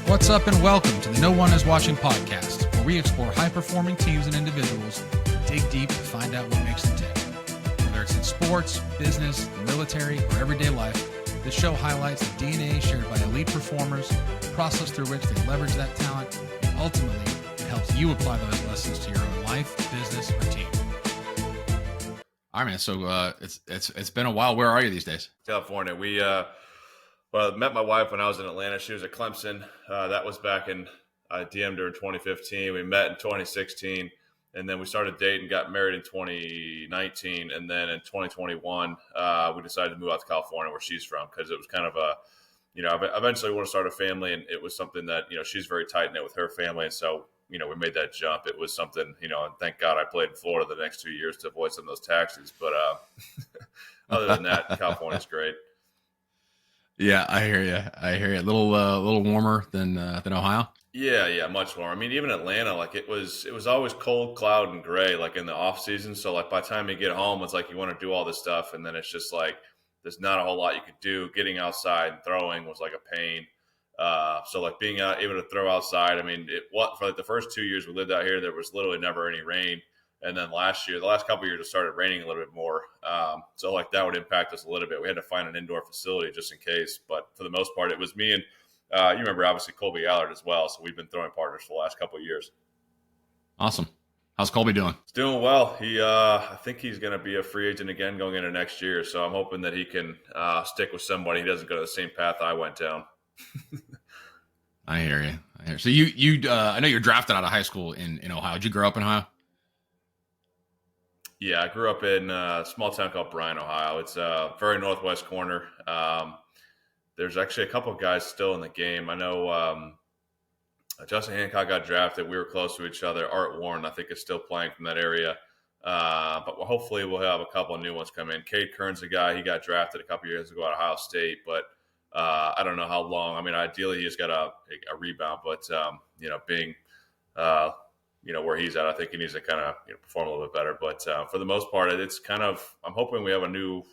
What's up and welcome to the No One Is Watching podcast, where we explore high-performing teams and individuals, dig deep to find out what makes them tick. Whether it's in sports, business, the military, or everyday life, this show highlights the DNA shared by elite performers, the process through which they leverage that talent, and ultimately, it helps you apply those lessons to your own life, business, or team. All right, man. So it's been a while. Where are you these days? California. Well, I met my wife when I was in Atlanta. She was at Clemson. That was back in, I DM'd her in 2015. We met in 2016, and then we started dating, got married in 2019, and then in 2021, we decided to move out to California, where she's from, because it was kind of a, eventually want to start a family, and it was something that, she's very tight-knit with her family, and so, we made that jump. It was something, and thank God I played in Florida the next 2 years to avoid some of those taxes, but other than that, California's great. Yeah, I hear you. A little warmer than Ohio. Yeah, much warmer. I mean, even Atlanta, like it was always cold, cloud, and gray, like in the off season. So, like by the time you get home, it's like you want to do all this stuff, and then it's just like there's not a whole lot you could do. Getting outside and throwing was like a pain. So, like being able to throw outside. I mean, for like the first 2 years we lived out here, there was literally never any rain. And then the last couple of years, it started raining a little bit more. So like that would impact us a little bit. We had to find an indoor facility just in case. But for the most part, it was me and you remember obviously Colby Allard as well. So we've been throwing partners for the last couple of years. Awesome. How's Colby doing? He's doing well. I think he's going to be a free agent again going into next year. So I'm hoping that he can stick with somebody. He doesn't go to the same path I went down. I hear you. So you I know you're drafted out of high school in Ohio. Did you grow up in Ohio? Yeah, I grew up in a small town called Bryan, Ohio. It's a very northwest corner. There's actually a couple of guys still in the game. I know Justin Hancock got drafted. We were close to each other. Art Warren, I think, is still playing from that area. But hopefully we'll have a couple of new ones come in. Cade Kern's a guy. He got drafted a couple of years ago at Ohio State. But I don't know how long. I mean, ideally he's got a rebound. But, being where he's at, I think he needs to kind of perform a little bit better. But for the most part, it's kind of, I'm hoping we have a new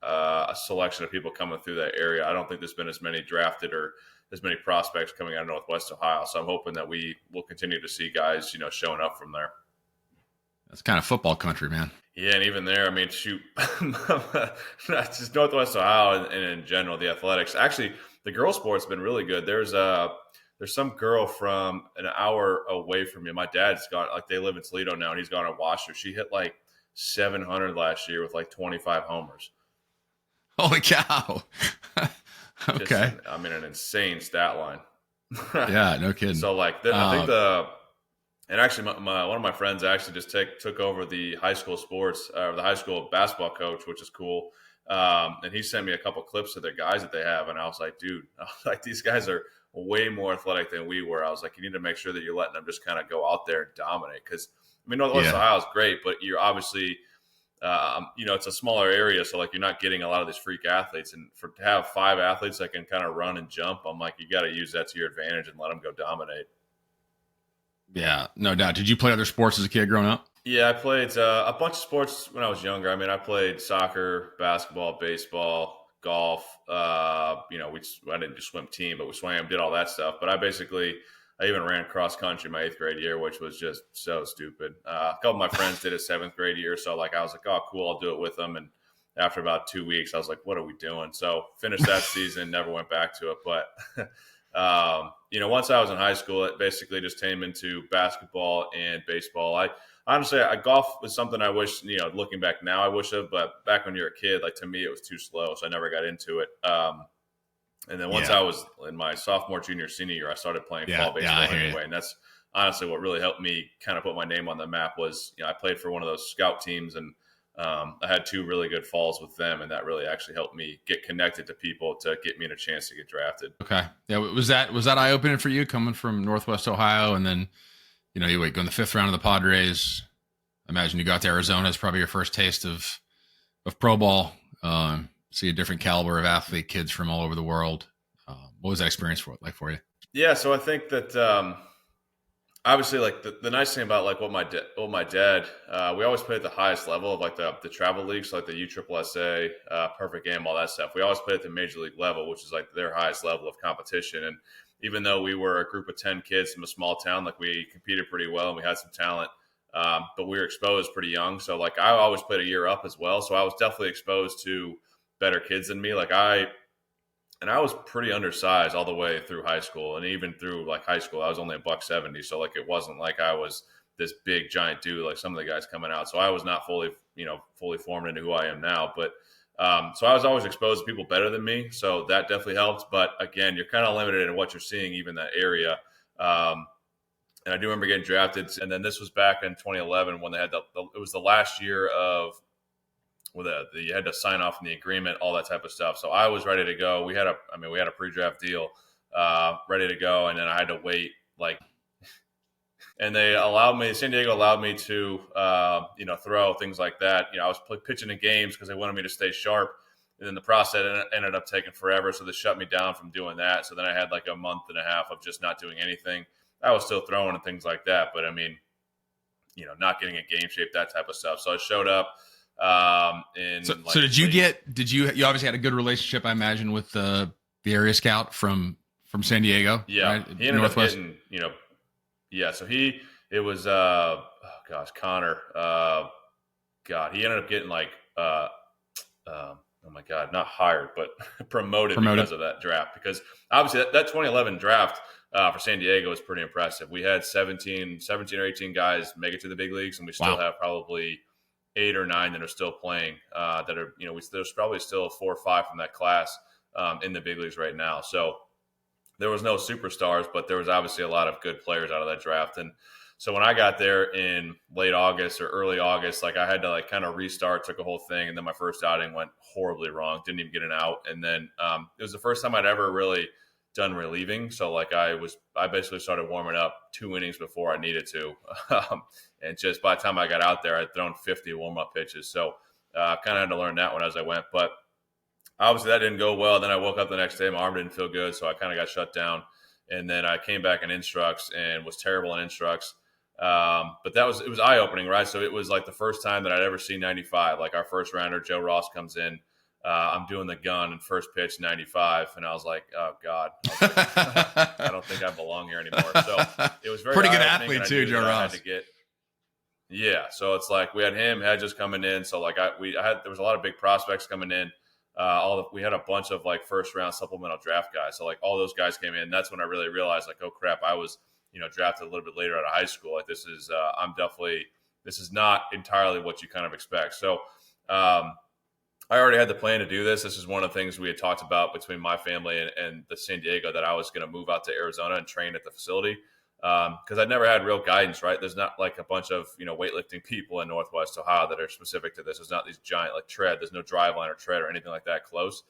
a selection of people coming through that area. I don't think there's been as many drafted or as many prospects coming out of Northwest Ohio. So I'm hoping that we will continue to see guys, showing up from there. That's kind of football country, man. Yeah, and even there, I mean, shoot, not just Northwest Ohio and in general, the athletics. Actually, the girls' sports have been really good. There's some girl from an hour away from me. My dad's gone, like they live in Toledo now, and he's gone and watched her. She hit like 700 last year with like 25 homers. Holy cow. Okay. An insane stat line. Yeah, no kidding. So like, I think and actually one of my friends actually just took over the high school sports, or the high school basketball coach, which is cool. And he sent me a couple clips of their guys that they have. And I was like, dude, these guys are way more athletic than we were. I was like, you need to make sure that you're letting them just kind of go out there and dominate. Because, Northwest Ohio is great, but you're obviously, it's a smaller area. So, like, you're not getting a lot of these freak athletes. And to have 5 athletes that can kind of run and jump, I'm like, you got to use that to your advantage and let them go dominate. Yeah, no doubt. Did you play other sports as a kid growing up? Yeah, I played a bunch of sports when I was younger. I mean, I played soccer, basketball, baseball, golf. I didn't do swim team, but we swam, did all that stuff. But I even ran cross country my 8th grade year, which was just so stupid. A couple of my friends did a 7th grade year. So I was like, oh, cool, I'll do it with them. And after about 2 weeks, I was like, what are we doing? So finished that season, never went back to it. But, once I was in high school, it basically just came into basketball and baseball. Honestly, golf was something I wish, looking back now, I wish of, but back when you're a kid, like to me, it was too slow. So I never got into it. And then once I was in my sophomore, junior, senior year, I started playing fall baseball anyway. And that's honestly what really helped me kind of put my name on the map was, I played for one of those scout teams and I had 2 really good falls with them. And that really actually helped me get connected to people to get me in a chance to get drafted. Okay. Yeah. Was that eye-opening for you coming from Northwest Ohio? And then, you go in the 5th round of the Padres. I imagine you got to Arizona as probably your first taste of pro ball. See a different caliber of athlete, kids from all over the world. What was that experience like for you? Yeah, so I think that obviously, like the nice thing about like what my dad, we always played at the highest level of like the travel leagues, like the USSSA, Perfect Game, all that stuff. We always played at the major league level, which is like their highest level of competition. And even though we were a group of 10 kids from a small town, like we competed pretty well and we had some talent. But we were exposed pretty young. So like I always played a year up as well. So I was definitely exposed to better kids than me. I was pretty undersized all the way through high school. And even through like high school, I was only a $170. So like it wasn't like I was this big giant dude like some of the guys coming out. So I was not fully formed into who I am now. But so I was always exposed to people better than me. So that definitely helped. But again, you're kind of limited in what you're seeing, even that area. And I do remember getting drafted. And then this was back in 2011 when they had it was the last year of you had to sign off on the agreement, all that type of stuff. So I was ready to go. We had a pre-draft deal ready to go. And then I had to wait and San Diego allowed me to, throw things like that. I was pitching in games because they wanted me to stay sharp. And then the process ended up taking forever. So they shut me down from doing that. So then I had like a month and a half of just not doing anything. I was still throwing and things like that, but I mean, not getting a game shape, that type of stuff. So I showed up. So did you obviously had a good relationship, I imagine, with the area scout from San Diego? Yeah. Right? He ended up getting, so it was, Connor, he ended up getting oh my God, not hired, but promoted because of that draft. Because obviously that 2011 draft for San Diego was pretty impressive. We had 17 or 18 guys make it to the big leagues, and we still have probably 8 or 9 that are still playing. That are there's probably still 4 or 5 from that class in the big leagues right now. So there was no superstars, but there was obviously a lot of good players out of that draft. And so when I got there in late August or early August, I had to kind of restart, took a whole thing. And then my first outing went horribly wrong. Didn't even get an out. And then it was the first time I'd ever really done relieving. So I basically started warming up 2 innings before I needed to. And just by the time I got out there, I'd thrown 50 warm-up pitches. So I kind of had to learn that one as I went. But obviously that didn't go well. Then I woke up the next day, my arm didn't feel good. So I kind of got shut down. And then I came back in instructs and was terrible in instructs. But it was eye-opening, right? So it was like the first time that I'd ever seen 95. Like our first rounder, Joe Ross, comes in. I'm doing the gun and first pitch 95. And I was like, oh God, I don't think I belong here anymore. So it was very pretty good athlete too, Joe Ross. So it's like we had him, Hedges coming in. So there was a lot of big prospects coming in. We had a bunch of first round supplemental draft guys. So all those guys came in. That's when I really realized oh crap, I was, drafted a little bit later out of high school. This is not entirely what you kind of expect. So, I already had the plan to do this. This is one of the things we had talked about between my family and the San Diego, that I was going to move out to Arizona and train at the facility. Because I'd never had real guidance, right? There's not a bunch of, weightlifting people in Northwest Ohio that are specific to this. There's not these giant tread. There's no drive line or tread or anything like that close.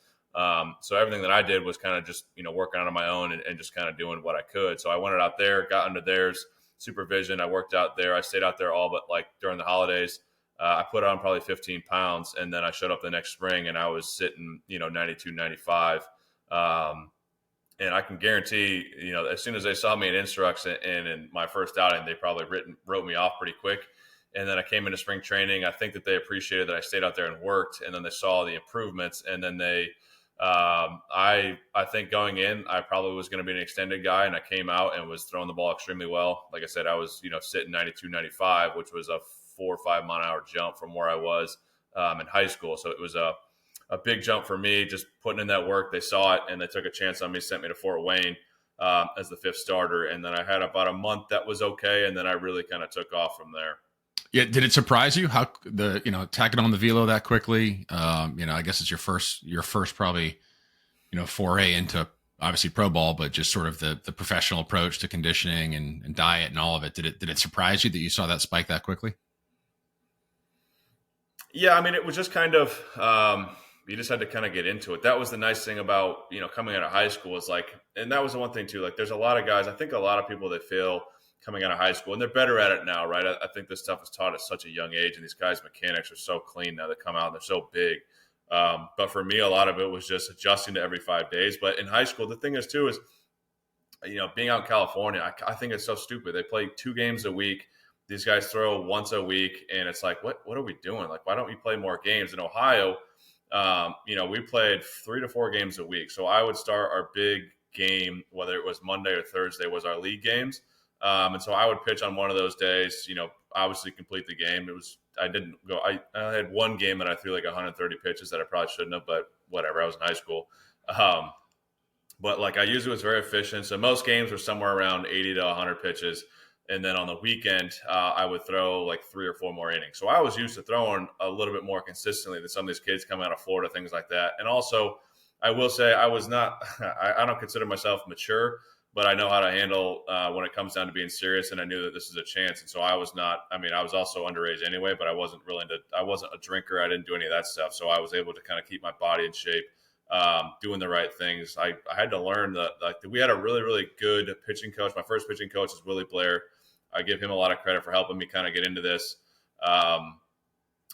So everything that I did was kind of just, working on my own and just kind of doing what I could. So I went out there, got under theirs supervision. I worked out there. I stayed out there all but during the holidays. I put on probably 15 pounds, and then I showed up the next spring and I was sitting, 92, 95. And I can guarantee, as soon as they saw me in instructs and in my first outing, they probably wrote me off pretty quick. And then I came into spring training. I think that they appreciated that I stayed out there and worked, and then they saw the improvements. And then I think going in, I probably was going to be an extended guy, and I came out and was throwing the ball extremely well. Like I said, I was, sitting 92, 95, which was a 4 or 5 mile an hour jump from where I was in high school. So it was a big jump for me, just putting in that work. They saw it and they took a chance on me, sent me to Fort Wayne as the 5th starter. And then I had about a month that was okay. And then I really kind of took off from there. Yeah. Did it surprise you how tacking on the velo that quickly? I guess it's your first probably, foray into obviously pro ball, but just sort of the professional approach to conditioning and diet and all of it. Did it surprise you that you saw that spike that quickly? Yeah. I mean, it was just kind of, you just had to kind of get into it. That was the nice thing about, coming out of high school is and that was the one thing too, there's a lot of guys, I think a lot of people that fail coming out of high school, and they're better at it now, right? I think this stuff is taught at such a young age, and these guys' mechanics are so clean now. They come out and they're so big. But for me, a lot of it was just adjusting to every 5 days. But in high school, the thing is too, is, being out in California, I think it's so stupid. They play 2 games a week. These guys throw once a week, and it's what are we doing? Why don't we play more games? In Ohio, we played 3 to 4 games a week. So I would start our big game, whether it was Monday or Thursday, was our league games. And so I would pitch on one of those days, obviously complete the game. I didn't go, I had one game that I threw like 130 pitches that I probably shouldn't have, but whatever, I was in high school. But like I usually was very efficient. So most games were somewhere around 80 to 100 pitches. And then on the weekend, I would throw like 3 or 4 more innings. So I was used to throwing a little bit more consistently than some of these kids coming out of Florida, things like that. And also, I will say I was not – I don't consider myself mature, but I know how to handle when it comes down to being serious, and I knew that this is a chance. And so I was not – I mean, I was also underage anyway, but I wasn't a drinker. I didn't do any of that stuff. So I was able to kind of keep my body in shape, doing the right things. I had to learn that we had a really, really good pitching coach. My first pitching coach is Willie Blair. I give him a lot of credit for helping me kind of get into this.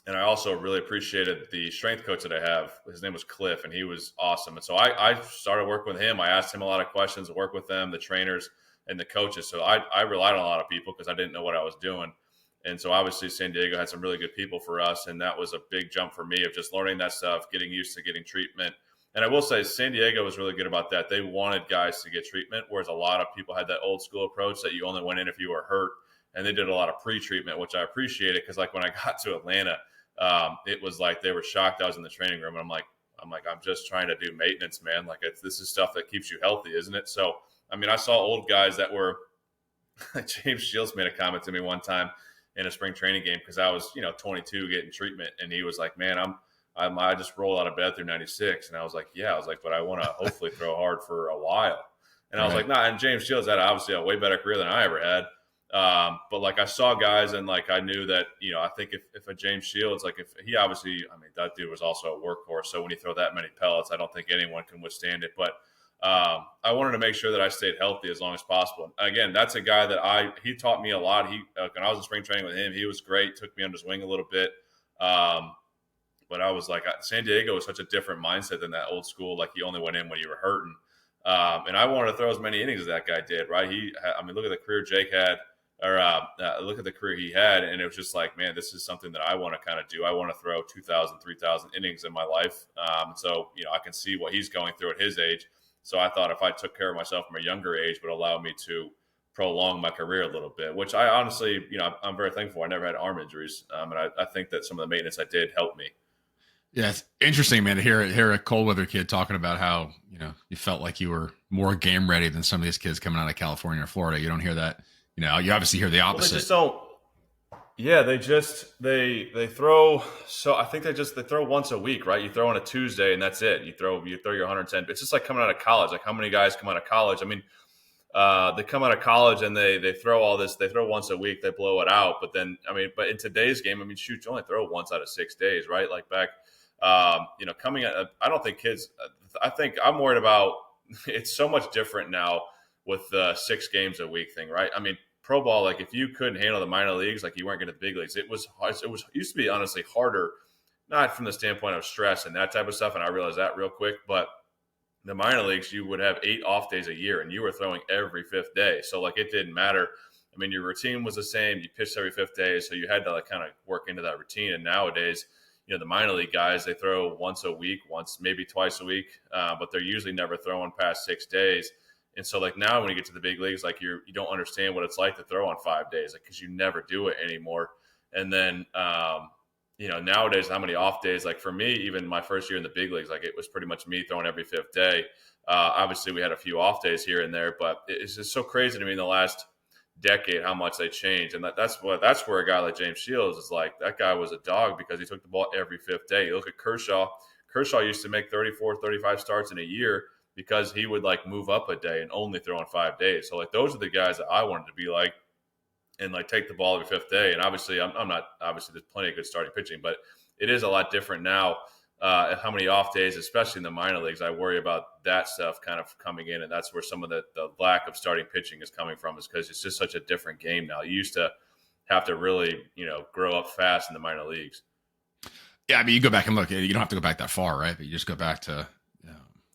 And I also really appreciated the strength coach that I have. His name was Cliff, and he was awesome. And so I started working with him. I asked him a lot of questions, work with them, the trainers and the coaches. So I relied on a lot of people because I didn't know what I was doing. And so obviously San Diego had some really good people for us, and that was a big jump for me of just learning that stuff, getting used to getting treatment. And I will say San Diego was really good about that. They wanted guys to get treatment, whereas a lot of people had that old school approach that you only went in if you were hurt. And they did a lot of pre-treatment, which I appreciated because like when I got to Atlanta, it was like they were shocked I was in the training room. And I'm just trying to do maintenance, man. Like this is stuff that keeps you healthy, isn't it? So, I mean, I saw old guys that were James Shields made a comment to me one time in a spring training game because I was, 22 getting treatment. And he was like, man, I just rolled out of bed through 96. And I was like, but I want to hopefully throw hard for a while. And I was like, nah, and James Shields had obviously a way better career than I ever had. But like I saw guys and like I knew that, I think if a James Shields, like if he obviously, I mean, that dude was also a workhorse. So when you throw that many pellets, I don't think anyone can withstand it. But I wanted to make sure that I stayed healthy as long as possible. And again, that's a guy that he taught me a lot. When I was in spring training with him, he was great, took me under his wing a little bit. But I was like, San Diego was such a different mindset than that old school. Like you only went in when you were hurting. And I wanted to throw as many innings as that guy did, right? Look at the career Jake had. Or look at the career he had, and it was just like, man, this is something that I want to kind of do. I want to throw 2,000, 3,000 innings in my life. So, I can see what he's going through at his age. So I thought if I took care of myself from a younger age, would allow me to prolong my career a little bit, which I honestly, I'm very thankful. I never had arm injuries, and I think that some of the maintenance I did helped me. Yeah, it's interesting, man, to hear a cold weather kid talking about how, you felt like you were more game ready than some of these kids coming out of California or Florida. You don't hear that. You obviously hear the opposite. Well, they just don't. Yeah, they throw. So I think they throw once a week, right? You throw on a Tuesday and that's it. You throw your 110. It's just like coming out of college. Like how many guys come out of college? I mean, they come out of college and they throw all this. They throw once a week. They blow it out. But then, but in today's game, shoot, you only throw once out of 6 days, right? Like back, coming at. I don't think kids. I think I'm worried about. It's so much different now with the 6 games a week thing, right? Pro ball, like if you couldn't handle the minor leagues, like you weren't getting the big leagues, it used to be honestly harder, not from the standpoint of stress and that type of stuff. And I realized that real quick, but the minor leagues, you would have 8 off days a year and you were throwing every 5th day. So like, it didn't matter. Your routine was the same. You pitched every 5th day. So you had to like kind of work into that routine. And nowadays, the minor league guys, they throw once a week, maybe twice a week, but they're usually never throwing past 6 days. And so like now when you get to the big leagues, like you don't understand what it's like to throw on 5 days, like, cause you never do it anymore. And then, nowadays, how many off days, like for me, even my first year in the big leagues, like it was pretty much me throwing every 5th day. Obviously we had a few off days here and there, but it's just so crazy to me in the last decade, how much they changed. And that's where a guy like James Shields is like, that guy was a dog because he took the ball every 5th day. You look at Kershaw used to make 34, 35 starts in a year, because he would like move up a day and only throw on 5 days. So like those are the guys that I wanted to be like, and like take the ball every 5th day. And obviously I'm not, obviously there's plenty of good starting pitching, but it is a lot different now. How many off days, especially in the minor leagues, I worry about that stuff kind of coming in. And that's where some of the lack of starting pitching is coming from, is because it's just such a different game now. You used to have to really, grow up fast in the minor leagues. Yeah. You go back and look, you don't have to go back that far, right? But you just go back to,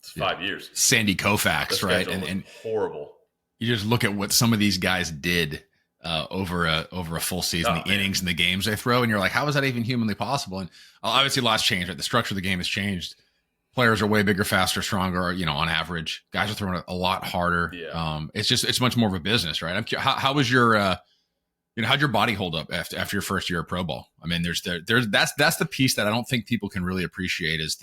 it's 5 years. Sandy Koufax, right? And horrible. You just look at what some of these guys did over a full season, innings and the games they throw, and you're like, how is that even humanly possible? And obviously, a lot's changed. Right? The structure of the game has changed. players are way bigger, faster, stronger, on average. Guys are throwing it a lot harder. Yeah. It's much more of a business, right? How was your, how'd your body hold up after your first year of pro ball? I mean, that's the piece that I don't think people can really appreciate is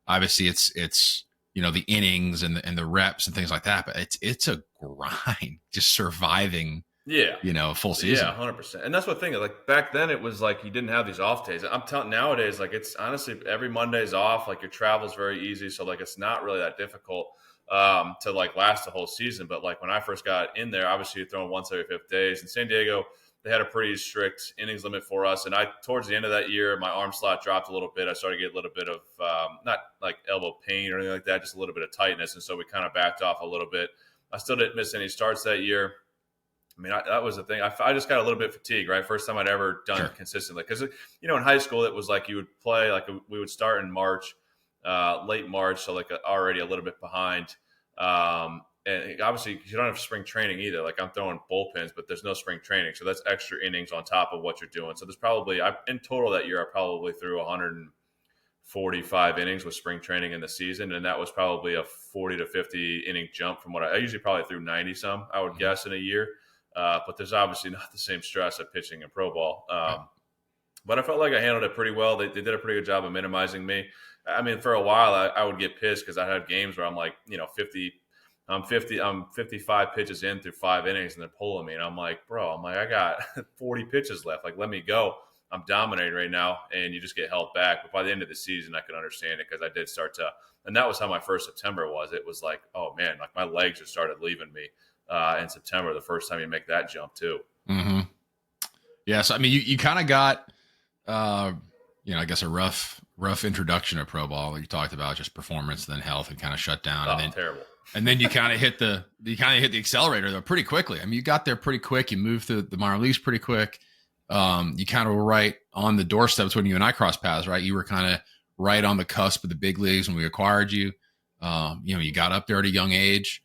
obviously it's the innings and the reps and things like that, but it's a grind just surviving. Yeah. Full season. Yeah, 100%. And that's what thing is, like back then it was like you didn't have these off days. I'm telling nowadays, like it's honestly every Monday's off. Like your travel's very easy, so like it's not really that difficult to like last the whole season. But like when I first got in there, obviously you're throwing once every 5 days. In San Diego, they had a pretty strict innings limit for us. And towards the end of that year, my arm slot dropped a little bit. I started to get a little bit of not like elbow pain or anything like that, just a little bit of tightness. And so we kind of backed off a little bit. I still didn't miss any starts that year. I mean, that was the thing. I just got a little bit fatigued, right? First time I'd ever done it consistently. Because, in high school, it was like you would play, like we would start in March, late March, so like already a little bit behind. And obviously, you don't have spring training either. Like I'm throwing bullpens, but there's no spring training. So that's extra innings on top of what you're doing. So there's probably, in total that year, I probably threw 145 innings with spring training in the season. And that was probably a 40 to 50 inning jump from what I usually probably threw 90 some, I would guess, in a year. But there's obviously not the same stress of pitching in pro ball. But I felt like I handled it pretty well. They did a pretty good job of minimizing me. I mean, for a while, I would get pissed because I had games where I'm like, I'm 55 pitches in through 5 innings and they're pulling me. And I'm like, I got 40 pitches left. Like, let me go. I'm dominating right now. And you just get held back. But by the end of the season, I could understand it because I did start to, and that was how my first September was. It was like, oh man, like my legs just started leaving me in September, the first time you make that jump too. Mm-hmm. Yeah. So, I mean, you kind of got, I guess a rough introduction to pro ball. Like you talked about just performance, then health, and kind of shut down. Oh, and then terrible. And then you kind of hit the accelerator though pretty quickly. I mean, you got there pretty quick. You moved through the minor leagues pretty quick. You kind of were right on the doorsteps when you and I crossed paths, right? You were kind of right on the cusp of the big leagues when we acquired you. You got up there at a young age.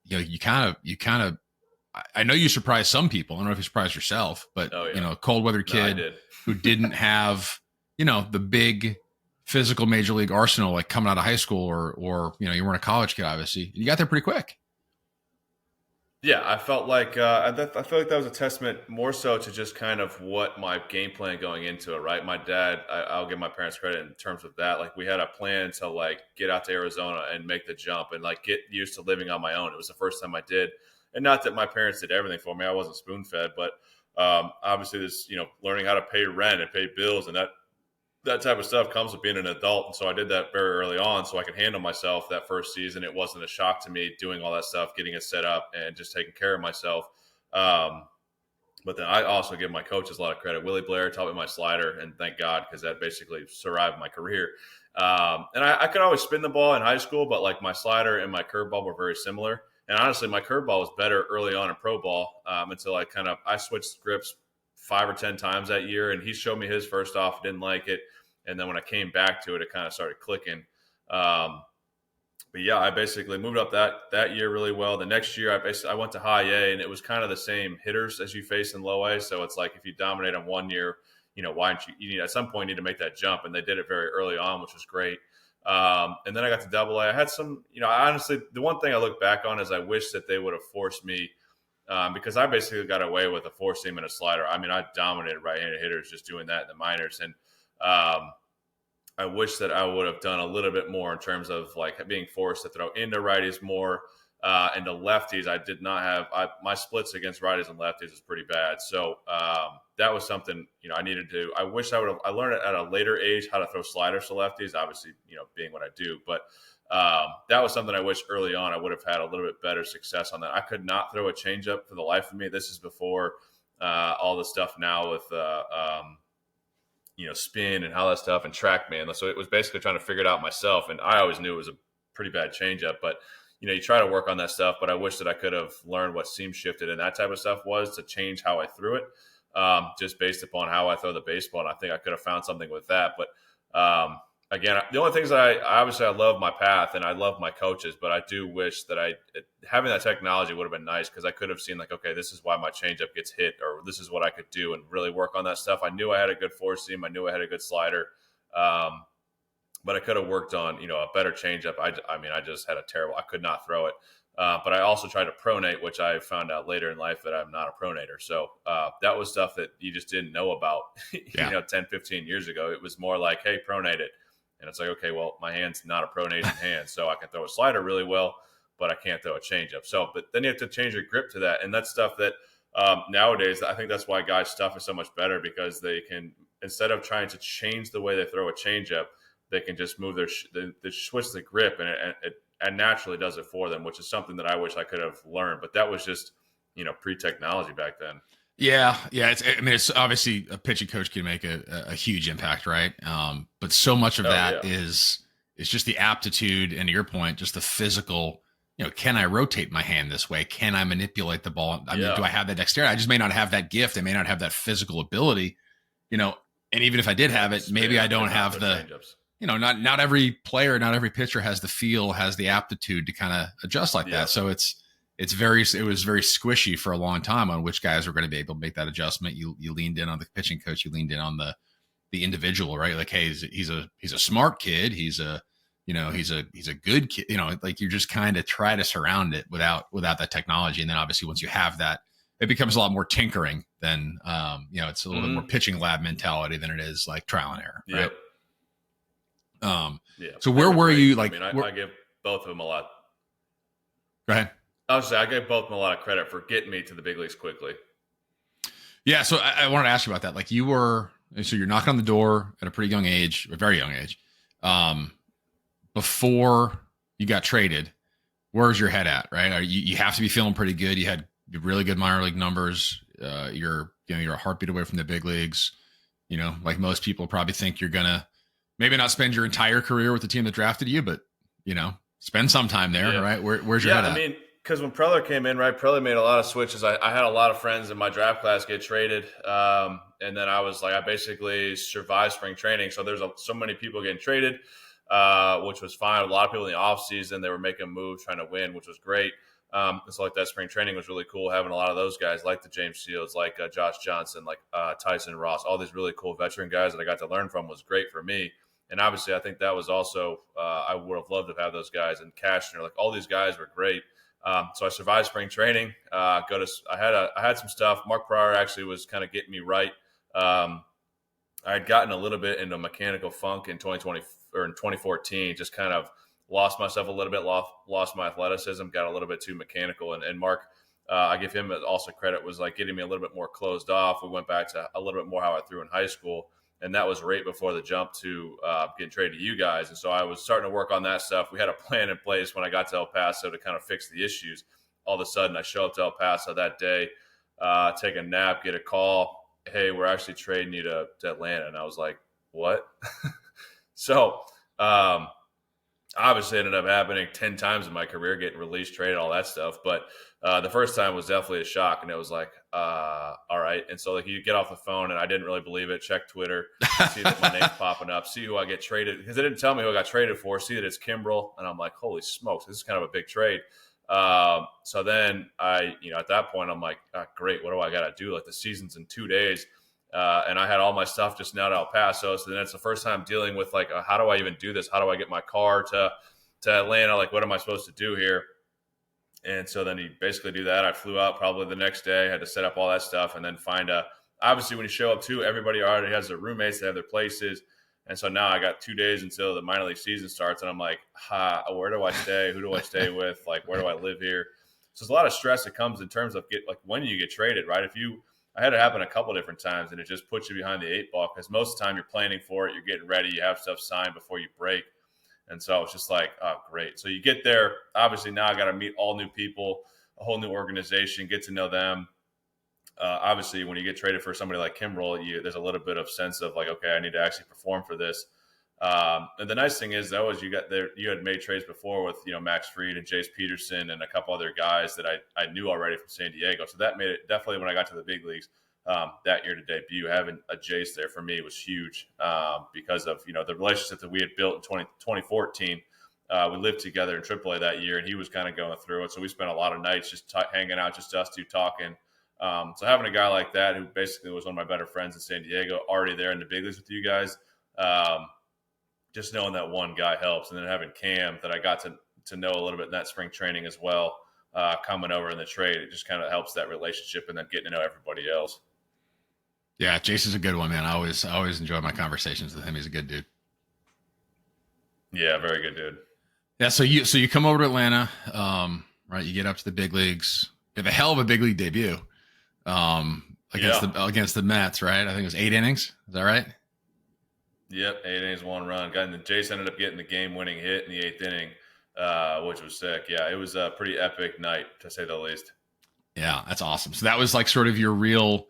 You kind of, I know you surprised some people. I don't know if you surprised yourself, but cold weather kid who didn't have, the big physical major league arsenal, like coming out of high school or you weren't a college kid, obviously. You got there pretty quick. Yeah, I felt like I feel like that was a testament more so to just kind of what my game plan going into it, right? My dad, I'll give my parents credit in terms of that. Like we had a plan to like get out to Arizona and make the jump and like get used to living on my own. It was the first time I did. And not that my parents did everything for me. I wasn't spoon fed, but obviously this, learning how to pay rent and pay bills and that type of stuff comes with being an adult. And so I did that very early on so I could handle myself that first season. It wasn't a shock to me doing all that stuff, getting it set up and just taking care of myself. But then I also give my coaches a lot of credit. Willie Blair taught me my slider, and thank God, because that basically survived my career. And I could always spin the ball in high school, but like my slider and my curveball were very similar. And honestly, my curveball was better early on in pro ball until I switched grips 5 or 10 times that year. And he showed me his first off, didn't like it. And then when I came back to it, it kind of started clicking. But yeah, I basically moved up that year really well. The next year, I went to high A, and it was kind of the same hitters as you face in low A. So it's like if you dominate on one year, why don't you need at some point need to make that jump? And they did it very early on, which was great. And then I got to double A. I had some, honestly, the one thing I look back on is I wish that they would have forced me because I basically got away with a 4-seam and a slider. I mean, I dominated right-handed hitters just doing that in the minors. And I wish that I would have done a little bit more in terms of like being forced to throw into righties more and to lefties. I did not have my splits against righties and lefties is pretty bad. So that was something, I needed to, I wish I learned it at a later age, how to throw sliders to lefties, obviously, being what I do, but that was something I wish early on I would have had a little bit better success on that. I could not throw a changeup for the life of me. This is before all the stuff now with, spin and how that stuff and TrackMan. So it was basically trying to figure it out myself. And I always knew it was a pretty bad changeup, but you try to work on that stuff, but I wish that I could have learned what seam shifted and that type of stuff was to change how I threw it, just based upon how I throw the baseball. And I think I could have found something with that. But again, the only things that I love my path and I love my coaches, but I do wish that having that technology would have been nice because I could have seen like, okay, this is why my changeup gets hit, or this is what I could do and really work on that stuff. I knew I had a good 4-seam. I knew I had a good slider. But but I could have worked on, a better changeup. I mean, I just had I could not throw it. But I also tried to pronate, which I found out later in life that I'm not a pronator. So that was stuff that you just didn't know about, 10, 15 years ago. It was more like, hey, pronate it. And it's like, okay, well, my hand's not a pronating hand, so I can throw a slider really well, but I can't throw a changeup. So, but then you have to change your grip to that. And that's stuff that nowadays, I think that's why guys' stuff is so much better, because they can, instead of trying to change the way they throw a changeup, they can just move they switch the grip, and it naturally does it for them, which is something that I wish I could have learned. But that was just, pre-technology back then. Yeah. It's obviously a pitching coach can make a huge impact, right? But so much of that is just the aptitude, and to your point, just the physical. Can I rotate my hand this way? Can I manipulate the ball? I mean, do I have that dexterity? I just may not have that gift. I may not have that physical ability, and even if I did have it, maybe I don't have the. Not every player, not every pitcher has the feel, has the aptitude to kind of adjust like that. So it was very squishy for a long time on which guys were going to be able to make that adjustment. You leaned in on the pitching coach, you leaned in on the individual, right? Like, hey, he's a smart kid. He's a good kid, like you just kind of try to surround it without that technology. And then obviously once you have that, it becomes a lot more tinkering than, it's a little bit more pitching lab mentality than it is like trial and error. Right. So where were you? Like, I give both of them a lot. Go ahead. I give both of them a lot of credit for getting me to the big leagues quickly. Yeah. So I wanted to ask you about that. Like you're knocking on the door at a pretty young age, a very young age. Before you got traded, where's your head at? Right. You have to be feeling pretty good. You had really good minor league numbers. You're a heartbeat away from the big leagues. Like most people probably think you're going to maybe not spend your entire career with the team that drafted you, but, spend some time there, right? Where's your head at? I mean, because when Preller came in, right, Preller made a lot of switches. I had a lot of friends in my draft class get traded. And then I basically survived spring training. So there's so many people getting traded, which was fine. A lot of people in the offseason, they were making moves, trying to win, which was great. So like that spring training was really cool, having a lot of those guys like the James Shields, like Josh Johnson, like Tyson Ross, all these really cool veteran guys that I got to learn from was great for me. And obviously I think that was also, I would have loved to have those guys, and Cashner, like all these guys were great. So I survived spring training, I had some stuff. Mark Pryor actually was kind of getting me right. I had gotten a little bit into mechanical funk in 2020 or in 2014, just kind of lost myself a little bit, lost my athleticism, got a little bit too mechanical. And Mark, I give him also credit, was like getting me a little bit more closed off. We went back to a little bit more how I threw in high school. And that was right before the jump to getting traded to you guys. And so I was starting to work on that stuff. We had a plan in place when I got to El Paso to kind of fix the issues. All of a sudden, I show up to El Paso that day, take a nap, get a call. Hey, we're actually trading you to Atlanta. And I was like, what? So obviously it ended up happening 10 times in my career, getting released, traded, all that stuff. But the first time was definitely a shock. And it was like, all right. And so like you get off the phone, and I didn't really believe it. Check Twitter, see that my name's popping up, see who I get traded, because they didn't tell me who I got traded for. See that it's Kimbrel. And I'm like, holy smokes, this is kind of a big trade. So then at that point I'm like, great. What do I got to do? Like the season's in 2 days. And I had all my stuff just now to El Paso. So then it's the first time dealing with like, how do I even do this? How do I get my car to Atlanta? Like, what am I supposed to do here? And so then you basically do that. I flew out probably the next day, had to set up all that stuff, and then obviously when you show up too, everybody already has their roommates, they have their places. And so now I got 2 days until the minor league season starts, and I'm like, where do I stay? Who do I stay with? Like, where do I live here? So there's a lot of stress that comes in terms of when you get traded, right? I had it happen a couple different times, and it just puts you behind the 8 ball, because most of the time you're planning for it, you're getting ready, you have stuff signed before you break. And so it's just like, oh, great. So you get there. Obviously, now I got to meet all new people, a whole new organization, get to know them. Obviously, when you get traded for somebody like Kimbrel, there's a little bit of sense of like, okay, I need to actually perform for this. And the nice thing is, though, is you had made trades before with, Max Fried and Jace Peterson and a couple other guys that I knew already from San Diego. So that made it definitely, when I got to the big leagues, that year to debut, having a Jace there for me was huge because of, the relationship that we had built in 2014. We lived together in AAA that year, and he was kind of going through it. So we spent a lot of nights just hanging out, just us two talking. So having a guy like that, who basically was one of my better friends in San Diego, already there in the big leagues with you guys, just knowing that one guy helps. And then having Cam that I got to know a little bit in that spring training as well, coming over in the trade, it just kind of helps that relationship and then getting to know everybody else. Yeah, Jason's a good one, man. I always enjoy my conversations with him. He's a good dude. Yeah, very good dude. Yeah, so you come over to Atlanta, right? You get up to the big leagues. You have a hell of a big league debut against the Mets, right? I think it was 8 innings. Is that right? Yep, 8 innings, 1 run. And then Jason ended up getting the game-winning hit in the 8th inning, which was sick. Yeah, it was a pretty epic night, to say the least. Yeah, that's awesome. So that was like sort of your real,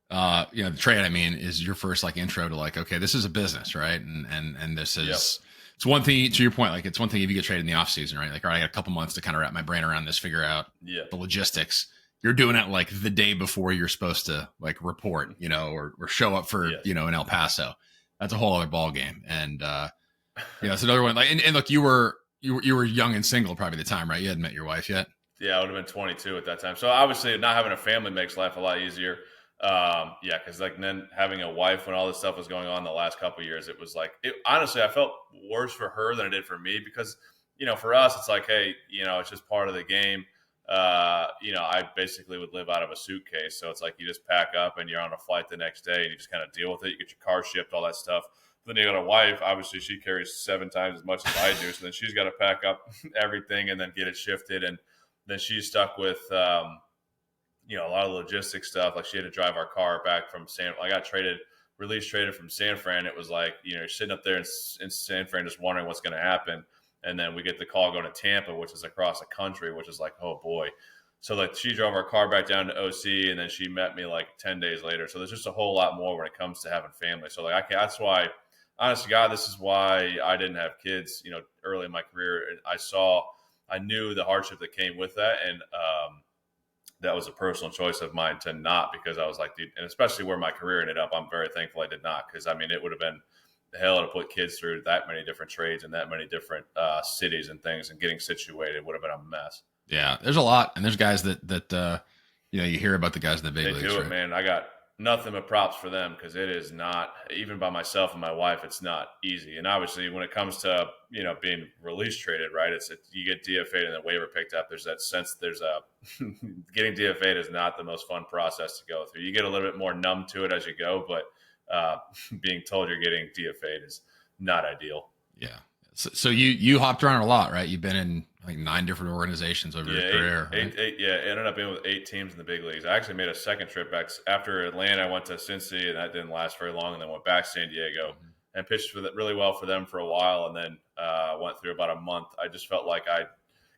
the trade, I mean, is your first like intro to like, okay, this is a business, right? And this is, It's one thing, to your point, like it's one thing if you get traded in the off season, right? Like, all right, I got a couple months to kind of wrap my brain around this, figure out the logistics. You're doing it like the day before you're supposed to like report, or show up for, in El Paso. That's a whole other ball game. And, it's another one. Like, and look, you were young and single probably at the time, right? You hadn't met your wife yet. Yeah, I would have been 22 at that time. So obviously not having a family makes life a lot easier. Because like then having a wife when all this stuff was going on the last couple of years, it was like, honestly, I felt worse for her than it did for me because, for us, it's like, hey, it's just part of the game. I basically would live out of a suitcase. So it's like you just pack up and you're on a flight the next day and you just kind of deal with it. You get your car shipped, all that stuff. Then you got a wife, obviously she carries 7 times as much as I do. So then she's got to pack up everything and then get it shifted. And then she's stuck with, a lot of logistics stuff. Like she had to drive our car back from I got traded from San Fran. It was like, you're sitting up there in San Fran just wondering what's going to happen. And then we get the call going to Tampa, which is across the country, which is like, oh boy. So like she drove our car back down to OC and then she met me like 10 days later. So there's just a whole lot more when it comes to having family. So like, that's why, honest to God, this is why I didn't have kids, early in my career. I knew the hardship that came with that. And, that was a personal choice of mine to not, because I was like, dude, and especially where my career ended up, I'm very thankful I did not. Because I mean, it would have been hell to put kids through that many different trades and that many different cities and things, and getting situated would have been a mess. Yeah, there's a lot, and there's guys that you hear about the guys in the big leagues. They do it, man. I got nothing but props for them because it is not, even by myself and my wife, it's not easy. And obviously, when it comes to being release traded, right? You get DFA'd and the waiver picked up. There's that sense. Getting DFA'd is not the most fun process to go through. You get a little bit more numb to it as you go, but being told you're getting DFA'd is not ideal. Yeah. So you hopped around a lot, right? You've been in like 9 different organizations over your career. Eight, ended up being with 8 teams in the big leagues. I actually made a second trip back after Atlanta. I went to Cincy, and that didn't last very long, and then went back to San Diego and pitched really well for them for a while, and then went through about a month. I just felt like I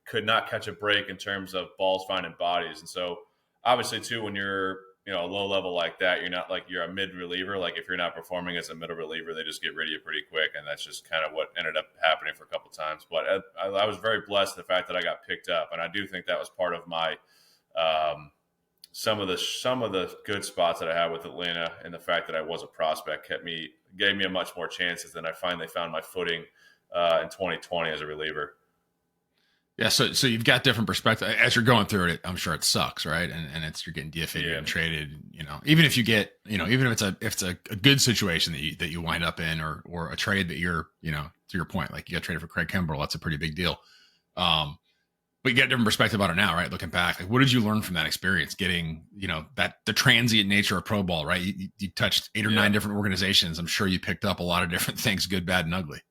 could not catch a break in terms of balls finding bodies, and so obviously too, when you're a low level like that, you're not like you're a mid reliever. Like if you're not performing as a middle reliever, they just get rid of you pretty quick. And that's just kind of what ended up happening for a couple of times. But I was very blessed the fact that I got picked up. And I do think that was part of my, some of the good spots that I had with Atlanta, and the fact that I was a prospect gave me a much more chances than I finally found my footing in 2020 as a reliever. Yeah, so you've got different perspective as you're going through it. I'm sure it sucks, right? And you're getting DFA'd and traded. Even if you get, even if it's a good situation that you wind up in, or a trade that you're, to your point, like you got traded for Craig Kimbrell, that's a pretty big deal. But you get a different perspective about it now, right? Looking back, like what did you learn from that experience? Getting, the transient nature of pro ball, right? You touched 8 or 9 different organizations. I'm sure you picked up a lot of different things, good, bad, and ugly.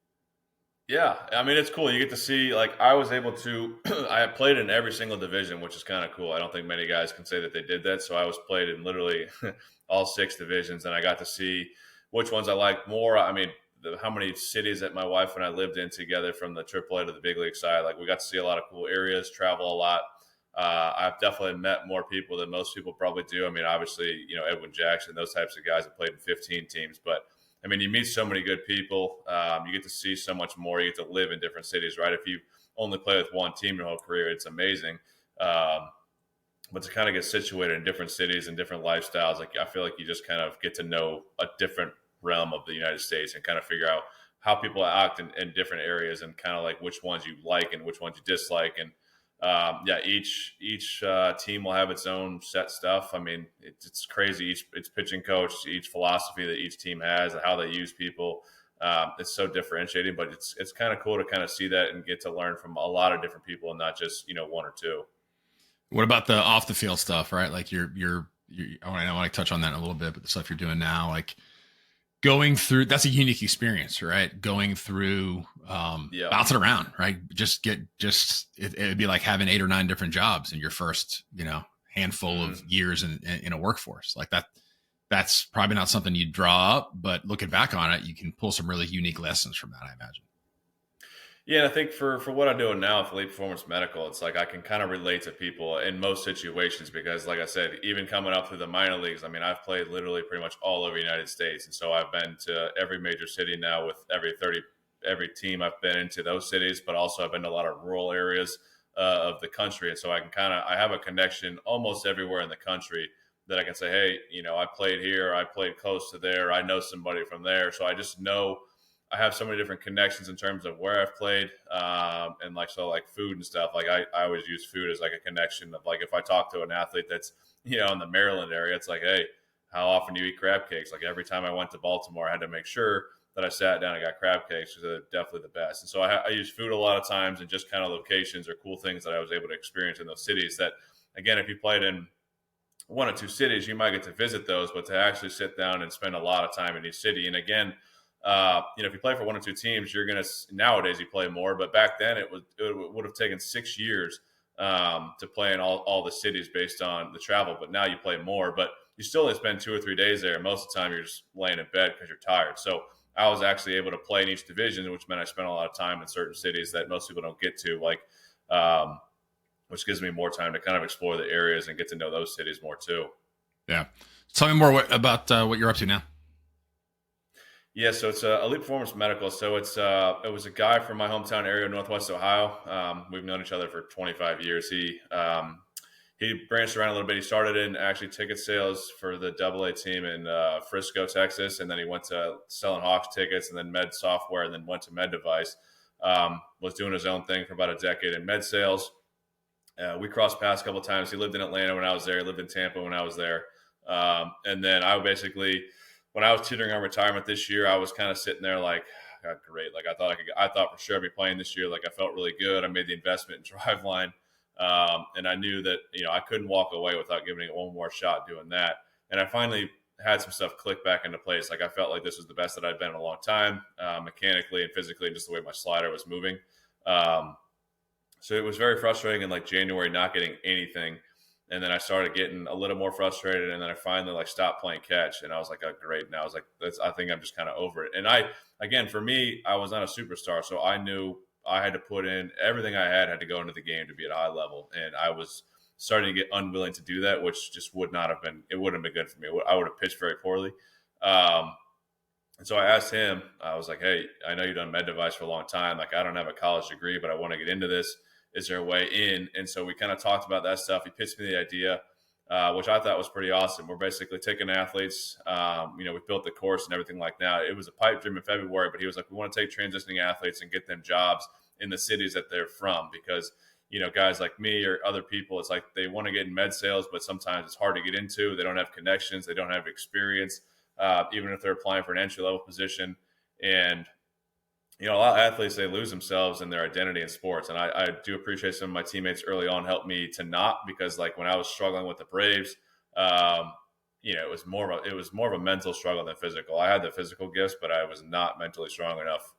Yeah, I mean, it's cool. You get to see, like, I was able to – I played in every single division, which is kind of cool. I don't think many guys can say that they did that. So I was played in literally all 6 divisions, and I got to see which ones I liked more. I mean, how many cities that my wife and I lived in together from the AAA to the big league side. Like, we got to see a lot of cool areas, travel a lot. I've definitely met more people than most people probably do. I mean, obviously, Edwin Jackson, those types of guys have played in 15 teams, but – I mean, you meet so many good people. You get to see so much more. You get to live in different cities, right? If you only play with one team your whole career, it's amazing. But to kind of get situated in different cities and different lifestyles, like I feel like you just kind of get to know a different realm of the United States and kind of figure out how people act in different areas, and kind of like which ones you like and which ones you dislike. And each team will have its own set stuff. I mean, it's crazy. Each pitching coach, each philosophy that each team has, and how they use people. It's so differentiating, but it's kind of cool to kind of see that and get to learn from a lot of different people and not just, one or two. What about the off the field stuff, right? Like I want to touch on that in a little bit, but the stuff you're doing now, like going through, that's a unique experience, right? Going through, bouncing around, right? It would be like having 8 or 9 different jobs in your first, handful of years in a workforce like that. That's probably not something you draw up, but looking back on it, you can pull some really unique lessons from that, I imagine. Yeah, and I think for what I'm doing now with Elite Performance Medical, it's like I can kind of relate to people in most situations because, like I said, even coming up through the minor leagues, I mean, I've played literally pretty much all over the United States. And so I've been to every major city now with every team I've been into those cities, but also I've been to a lot of rural areas of the country. And so I have a connection almost everywhere in the country that I can say, hey, I played here, I played close to there, I know somebody from there. So I just know I have so many different connections in terms of where I've played, and like food and stuff. Like I always use food as like a connection of like if I talk to an athlete that's in the Maryland area, it's like, hey, how often do you eat crab cakes? Like every time I went to Baltimore, I had to make sure that I sat down and got crab cakes because they're definitely the best. And so I use food a lot of times and just kind of locations or cool things that I was able to experience in those cities. That again, if you played in 1 or 2 cities, you might get to visit those, but to actually sit down and spend a lot of time in each city. And again, if you play for 1 or 2 teams, you're going to nowadays you play more, but back then it would have taken 6 years to play in all the cities based on the travel. But now you play more, but you still only spend 2 or 3 days there. Most of the time you're just laying in bed because you're tired. So I was actually able to play in each division, which meant I spent a lot of time in certain cities that most people don't get to, like, which gives me more time to kind of explore the areas and get to know those cities more too. Yeah. Tell me more about what you're up to now. Yeah, so it's Elite Performance Medical. So it was a guy from my hometown area, Northwest Ohio. We've known each other for 25 years. He branched around a little bit. He started in actually ticket sales for the AA team in Frisco, Texas, and then he went to selling Hawks tickets and then med software and then went to med device. Was doing his own thing for about a decade in med sales. We crossed paths a couple of times. He lived in Atlanta when I was there. He lived in Tampa when I was there. And then when I was teetering on retirement this year, I was kind of sitting there like, God, great. Like I thought for sure I'd be playing this year. Like I felt really good. I made the investment in Driveline. And I knew that, I couldn't walk away without giving it one more shot doing that. And I finally had some stuff click back into place. Like I felt like this was the best that I'd been in a long time, mechanically and physically, and just the way my slider was moving. So it was very frustrating in like January, not getting anything. And then I started getting a little more frustrated, and then I finally stopped playing catch, and I was like, oh, great. And I was like, I think I'm just kind of over it. And for me, I was not a superstar, so I knew I had to put in everything I had to go into the game to be at a high level. And I was starting to get unwilling to do that, which just wouldn't have been good for me. I would have pitched very poorly. And so I asked him, I was like, hey, I know you've done med device for a long time. Like, I don't have a college degree, but I want to get into this. Is there a way in? And so we kind of talked about that stuff. He pitched me the idea, which I thought was pretty awesome. We're basically taking athletes. We built the course and everything like that. It was a pipe dream in February, but he was like, we want to take transitioning athletes and get them jobs in the cities that they're from, because, guys like me or other people, it's like they want to get in med sales, but sometimes it's hard to get into. They don't have connections. They don't have experience, even if they're applying for an entry-level position. And a lot of athletes, they lose themselves in their identity in sports. And I do appreciate some of my teammates early on helped me to not, because like when I was struggling with the Braves, it was more of a mental struggle than physical. I had the physical gifts, but I was not mentally strong enough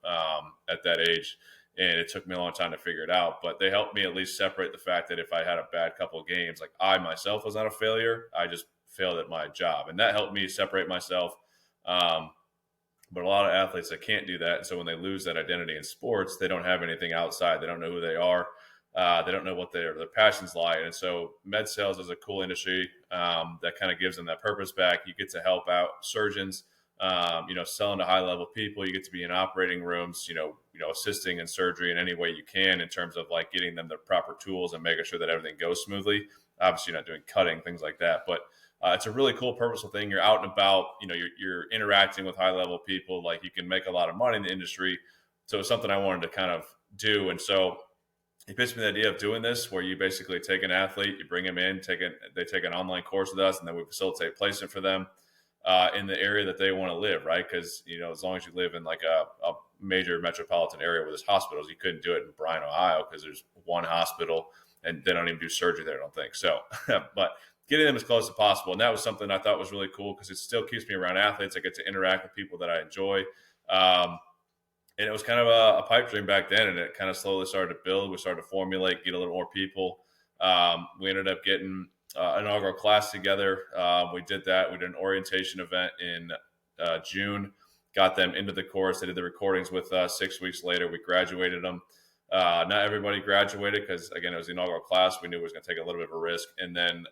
at that age. And it took me a long time to figure it out. But they helped me at least separate the fact that if I had a bad couple of games, like I myself was not a failure. I just failed at my job. And that helped me separate myself. But a lot of athletes that can't do that. And so when they lose that identity in sports, they don't have anything outside. They don't know who they are. They don't know what their passions lie. And so med sales is a cool industry that kind of gives them that purpose back. You get to help out surgeons, selling to high level people. You get to be in operating rooms, assisting in surgery in any way you can in terms of like getting them the proper tools and making sure that everything goes smoothly. Obviously, you're not doing cutting, things like that, but it's a really cool, purposeful thing. You're out and about, you're interacting with high level people. Like you can make a lot of money in the industry. So it's something I wanted to kind of do. And so he pitched me the idea of doing this, where you basically take an athlete, you bring them in, they take an online course with us, and then we facilitate placement for them. in the area that they want to live, right? Because, as long as you live in like a major metropolitan area where there's hospitals, you couldn't do it in Bryan, Ohio, because there's one hospital and they don't even do surgery there, I don't think. So, but getting them as close as possible. And that was something I thought was really cool because it still keeps me around athletes. I get to interact with people that I enjoy. And it was kind of a pipe dream back then, and it kind of slowly started to build. We started to formulate, get a little more people. We ended up getting an inaugural class together. We did that. We did an orientation event in June, got them into the course. They did the recordings with us. 6 weeks later, we graduated them. Not everybody graduated because, again, it was the inaugural class. We knew it was going to take a little bit of a risk. And then,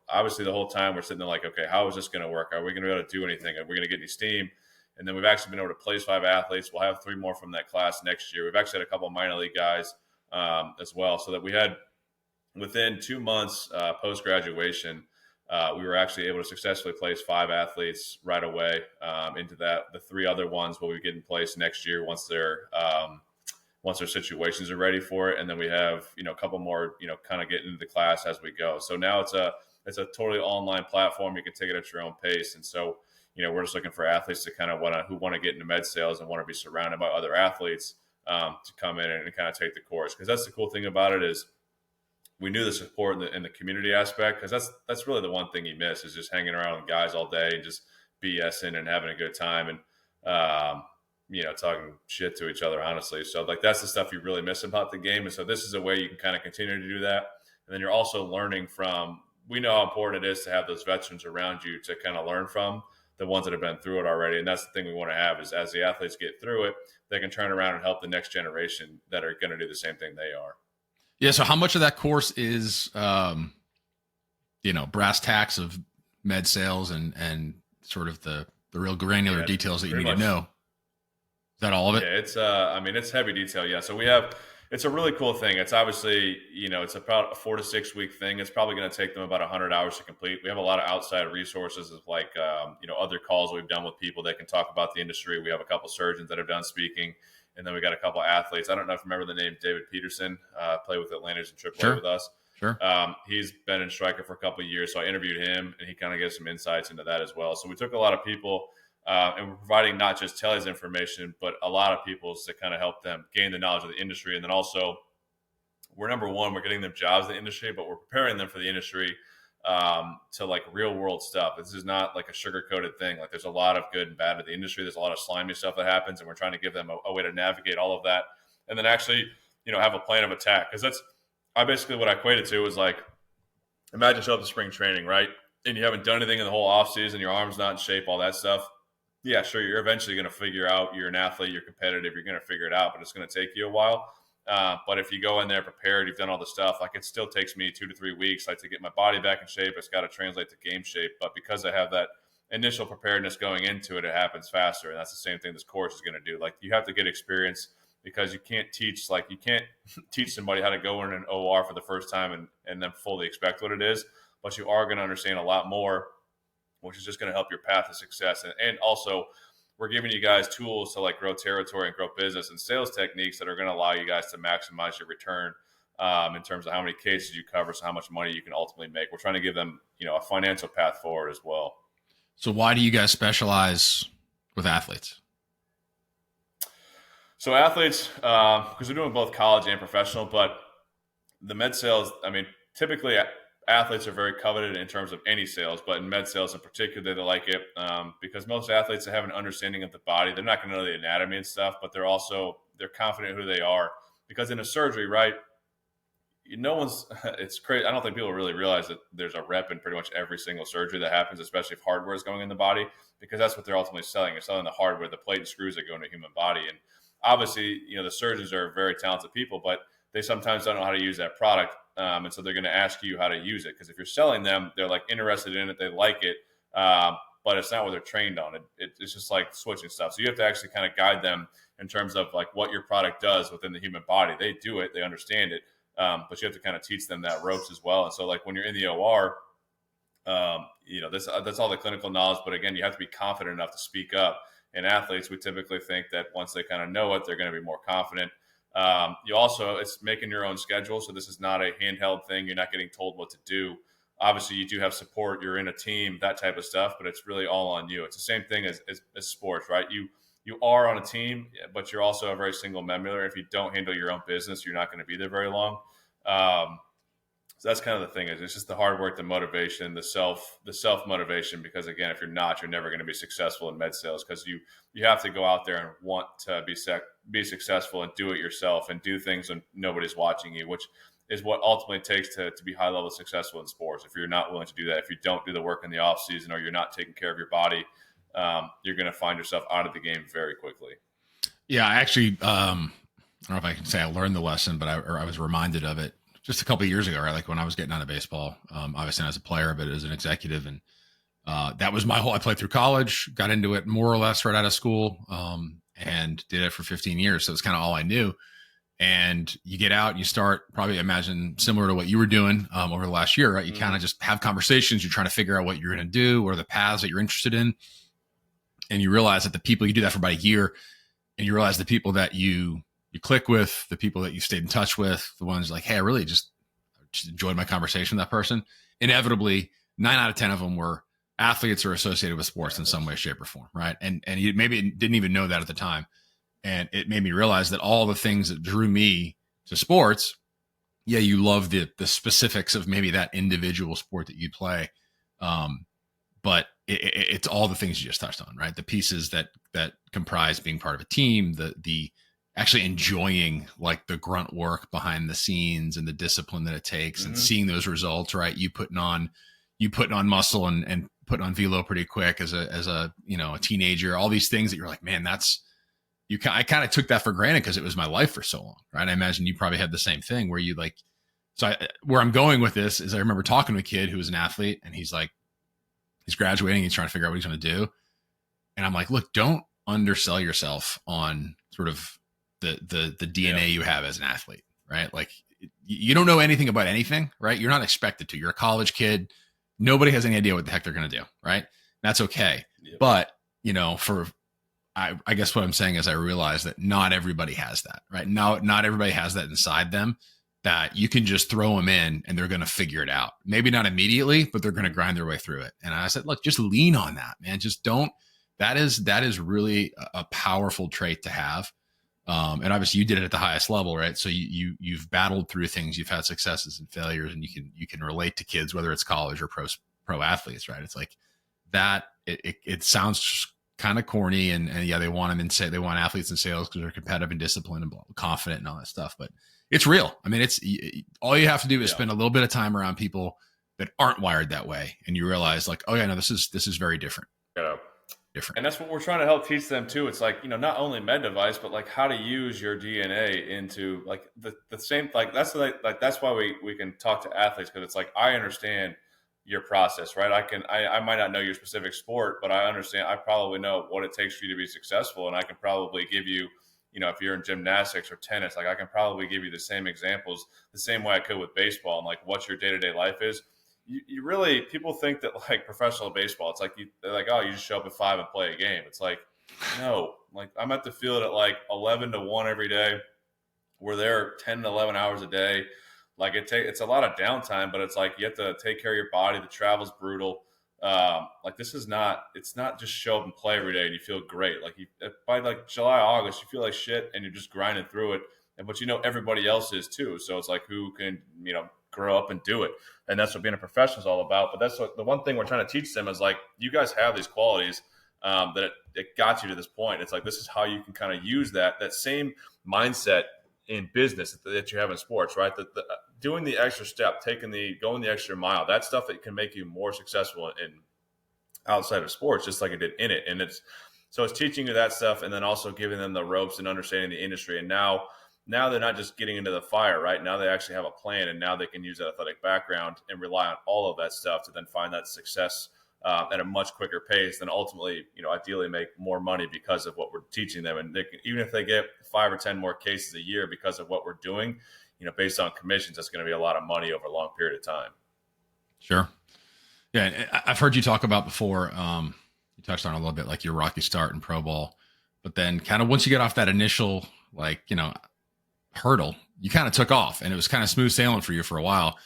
obviously the whole time we're sitting there like, okay, how is this going to work? Are we going to be able to do anything? Are we going to get any steam? And then we've actually been able to place 5 athletes. We'll have 3 more from that class next year. We've actually had a couple of minor league guys as well, so that we had within 2 months post-graduation, we were actually able to successfully place 5 athletes right away into that. The 3 other ones will be getting placed next year once their situations are ready for it. And then we have, a couple more, kind of getting into the class as we go. So now it's a totally online platform. You can take it at your own pace. And so, we're just looking for athletes to kind of who want to get into med sales and want to be surrounded by other athletes to come in and kind of take the course. Because that's the cool thing about it is we knew the support in the community aspect, because that's really the one thing you miss is just hanging around with guys all day and just BSing and having a good time and, talking shit to each other, honestly. So like that's the stuff you really miss about the game. And so this is a way you can kind of continue to do that. And then you're also learning from, we know how important it is to have those veterans around you to kind of learn from, the ones that have been through it already. And that's the thing we want to have is as the athletes get through it, they can turn around and help the next generation that are going to do the same thing they are. Yeah. So how much of that course is, brass tacks of med sales and sort of the real granular details that you need to know? Is that all of it? Yeah, it's heavy detail. Yeah. So it's a really cool thing. It's obviously, it's about a 4 to 6 week thing. It's probably going to take them about 100 hours to complete. We have a lot of outside resources of like, other calls we've done with people that can talk about the industry. We have a couple surgeons that have done speaking, and then we got a couple athletes. I don't know if you remember the name David Peterson, played with Atlantis and AAA with us. Sure. He's been in Stryker for a couple of years. So I interviewed him and he kind of gave some insights into that as well. So we took a lot of people, and we're providing not just Telly's information, but a lot of people's to kind of help them gain the knowledge of the industry. And then also, we're number one, we're getting them jobs in the industry, but we're preparing them for the industry to like real world stuff. This is not like a sugar coated thing. Like there's a lot of good and bad to the industry. There's a lot of slimy stuff that happens, and we're trying to give them a way to navigate all of that, and then actually, have a plan of attack. Because basically what I equated to was like, imagine show up to spring training, right? And you haven't done anything in the whole off season, your arm's not in shape, all that stuff. Yeah, sure, you're eventually going to figure out you're an athlete, you're competitive, you're going to figure it out, but it's going to take you a while. But if you go in there prepared, you've done all the stuff, like it still takes me 2 to 3 weeks, like to get my body back in shape. It's got to translate to game shape. But because I have that initial preparedness going into it, it happens faster. And that's the same thing this course is going to do. Like you have to get experience, because you can't teach somebody how to go in an OR for the first time and then fully expect what it is. But you are going to understand a lot more, which is just going to help your path to success. And also, we're giving you guys tools to like grow territory and grow business and sales techniques that are going to allow you guys to maximize your return in terms of how many cases you cover, so how much money you can ultimately make. We're trying to give them, a financial path forward as well. So why do you guys specialize with athletes? So athletes, because we're doing both college and professional, but the med sales, typically athletes are very coveted in terms of any sales, but in med sales in particular, they like it because most athletes have an understanding of the body. They're not going to know the anatomy and stuff, but they're confident in who they are. Because in a surgery, right, it's crazy. I don't think people really realize that there's a rep in pretty much every single surgery that happens, especially if hardware is going in the body, because that's what they're ultimately selling. They're selling the hardware, the plate and screws that go into a human body. And obviously, the surgeons are very talented people, but they sometimes don't know how to use that product. And so they're going to ask you how to use it. Because if you're selling them, they're like interested in it. They like it. But it's not what they're trained on. It's just like switching stuff. So you have to actually kind of guide them in terms of like what your product does within the human body. They do it. They understand it. But you have to kind of teach them that ropes as well. And so like when you're in the OR, that's all the clinical knowledge. But again, you have to be confident enough to speak up. And athletes, we typically think that once they kind of know it, they're going to be more confident. It's making your own schedule. So this is not a handheld thing. You're not getting told what to do. Obviously, you do have support. You're in a team, that type of stuff, but it's really all on you. It's the same thing as sports, right? You are on a team, but you're also a very single member. If you don't handle your own business, you're not going to be there very long. So that's kind of the thing. Is it's just the hard work, the motivation, the self motivation. Because again, if you're not, you're never going to be successful in med sales, because you have to go out there and want to be successful and do it yourself and do things when nobody's watching you, which is what ultimately it takes to be high level successful in sports. If you're not willing to do that, if you don't do the work in the off season, or you're not taking care of your body, you're going to find yourself out of the game very quickly. Yeah, I actually, I don't know if I can say I learned the lesson, but I was reminded of it just a couple of years ago, right? Like when I was getting out of baseball, obviously not as a player, but as an executive. And that was I played through college, got into it more or less right out of school, and did it for 15 years. So it's kind of all I knew. And you get out and you start, probably imagine similar to what you were doing over the last year, right? You kind of just have conversations. You're trying to figure out what you're going to do, or the paths that you're interested in. And you realize that the people, you do that for about a year, and you realize the people that you click with, the people that you stayed in touch with, the ones like, hey, I really just enjoyed my conversation with that person. Inevitably, 9 out of 10 of them were athletes or associated with sports in some way, shape, or form, right? And you maybe didn't even know that at the time. And it made me realize that all the things that drew me to sports, yeah, you love the specifics of maybe that individual sport that you play. But it's all the things you just touched on, right? The pieces that comprise being part of a team, the actually enjoying like the grunt work behind the scenes and the discipline that it takes, and seeing those results, right? You putting on muscle and putting on velo pretty quick as a teenager, all these things that you're like, man, I kind of took that for granted because it was my life for so long, right? I imagine you probably had the same thing where you like, where I'm going with this is I remember talking to a kid who was an athlete, and he's graduating, he's trying to figure out what he's going to do. And I'm like, look, don't undersell yourself on sort of the DNA you have as an athlete, right? Like you don't know anything about anything, right? You're not expected to. You're a college kid. Nobody has any idea what the heck they're going to do, right? That's okay. Yep. But, I guess what I'm saying is I realize that not everybody has that, right? Not everybody has that inside them, that you can just throw them in and they're going to figure it out. Maybe not immediately, but they're going to grind their way through it. And I said, look, just lean on that, man. Just don't. That is really a powerful trait to have. And obviously you did it at the highest level, right? So you've battled through things, you've had successes and failures, and you can relate to kids, whether it's college or pro athletes, right? It's like that. It sounds kind of corny, and yeah, they want them and say they want athletes in sales because they're competitive and disciplined and confident and all that stuff, but it's real. I mean, it's all you have to do is spend a little bit of time around people that aren't wired that way, and you realize like, oh yeah, no, this is very different. Different. And that's what we're trying to help teach them too. It's like, not only med device, but like how to use your DNA into like the same, that's why we can talk to athletes, because it's like, I understand your process, right? I might not know your specific sport, but I understand, I probably know what it takes for you to be successful. And I can probably give you, if you're in gymnastics or tennis, like I can probably give you the same examples the same way I could with baseball, and like what your day-to-day life is. You really, people think that like professional baseball, it's like they're like, oh, you just show up at 5 and play a game. It's like, no, like I'm at the field at like 11 to 1 every day. We're there 10 to 11 hours a day. Like it's a lot of downtime, but it's like you have to take care of your body. The travel's brutal. Like it's not just show up and play every day and you feel great. Like by like July, August, you feel like shit and you're just grinding through it. But everybody else is too. So it's like, who can, grow up and do it. And that's what being a professional is all about. But that's what the one thing we're trying to teach them is like, you guys have these qualities that it got you to this point. It's like, this is how you can kind of use that same mindset in business that you have in sports, right? Doing the extra step, going the extra mile, that stuff that can make you more successful in outside of sports, just like it did in it. And it's teaching you that stuff, and then also giving them the ropes and understanding the industry. And now they're not just getting into the fire, right? Now they actually have a plan, and now they can use that athletic background and rely on all of that stuff to then find that success at a much quicker pace, than ultimately, ideally make more money because of what we're teaching them. And even if they get 5 or 10 more cases a year because of what we're doing, based on commissions, that's going to be a lot of money over a long period of time. Sure. Yeah. And I've heard you talk about before, you touched on a little bit, like your rocky start in pro ball, but then kind of once you get off that initial, hurdle, you kind of took off, and it was kind of smooth sailing for you for a while.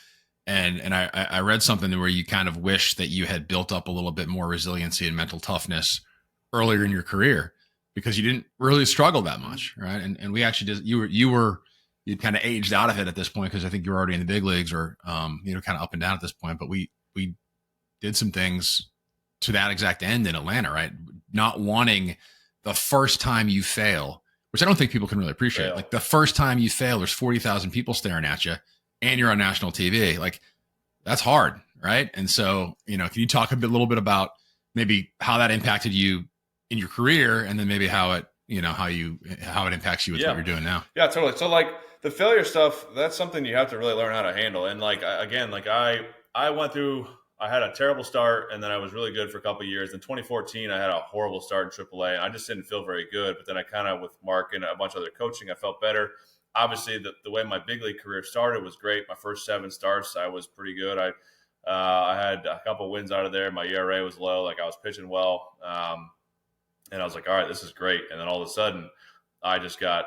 And I read something where you kind of wish that you had built up a little bit more resiliency and mental toughness earlier in your career because you didn't really struggle that much, right? And we actually did. You'd kind of aged out of it at this point because I think you were already in the big leagues or kind of up and down at this point. But we did some things to that exact end in Atlanta, right? Not wanting the first time you fail, which I don't think people can really appreciate. Like the first time you fail, there's 40,000 people staring at you and you're on national TV. Like that's hard, right? And so, can you talk a little bit about maybe how that impacted you in your career and then maybe how it impacts you with what you're doing now? Yeah, totally. So like the failure stuff, that's something you have to really learn how to handle. And like, I went through, I had a terrible start and then I was really good for a couple of years. In 2014, I had a horrible start in AAA and I just didn't feel very good. But then I kind of, with Mark and a bunch of other coaching, I felt better. Obviously, the way my big league career started was great. My first 7 starts, I was pretty good. I had a couple wins out of there. My ERA was low. Like I was pitching well. And I was like, all right, this is great. And then all of a sudden, I just got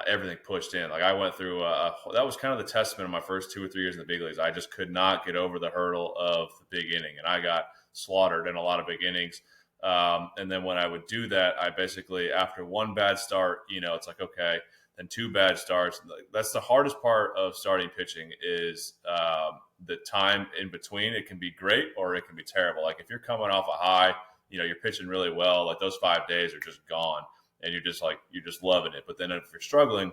everything pushed in. Like I went through that was kind of the testament of my first 2 or 3 years in the big leagues. I just could not get over the hurdle of the big inning, and I got slaughtered in a lot of big innings. And then when I would do that, I basically, after one bad start, it's like, okay, then 2 bad starts. That's the hardest part of starting pitching is the time in between. It can be great or it can be terrible. Like if you're coming off a high, you're pitching really well, like those 5 days are just gone. And you're just loving it. But then if you're struggling,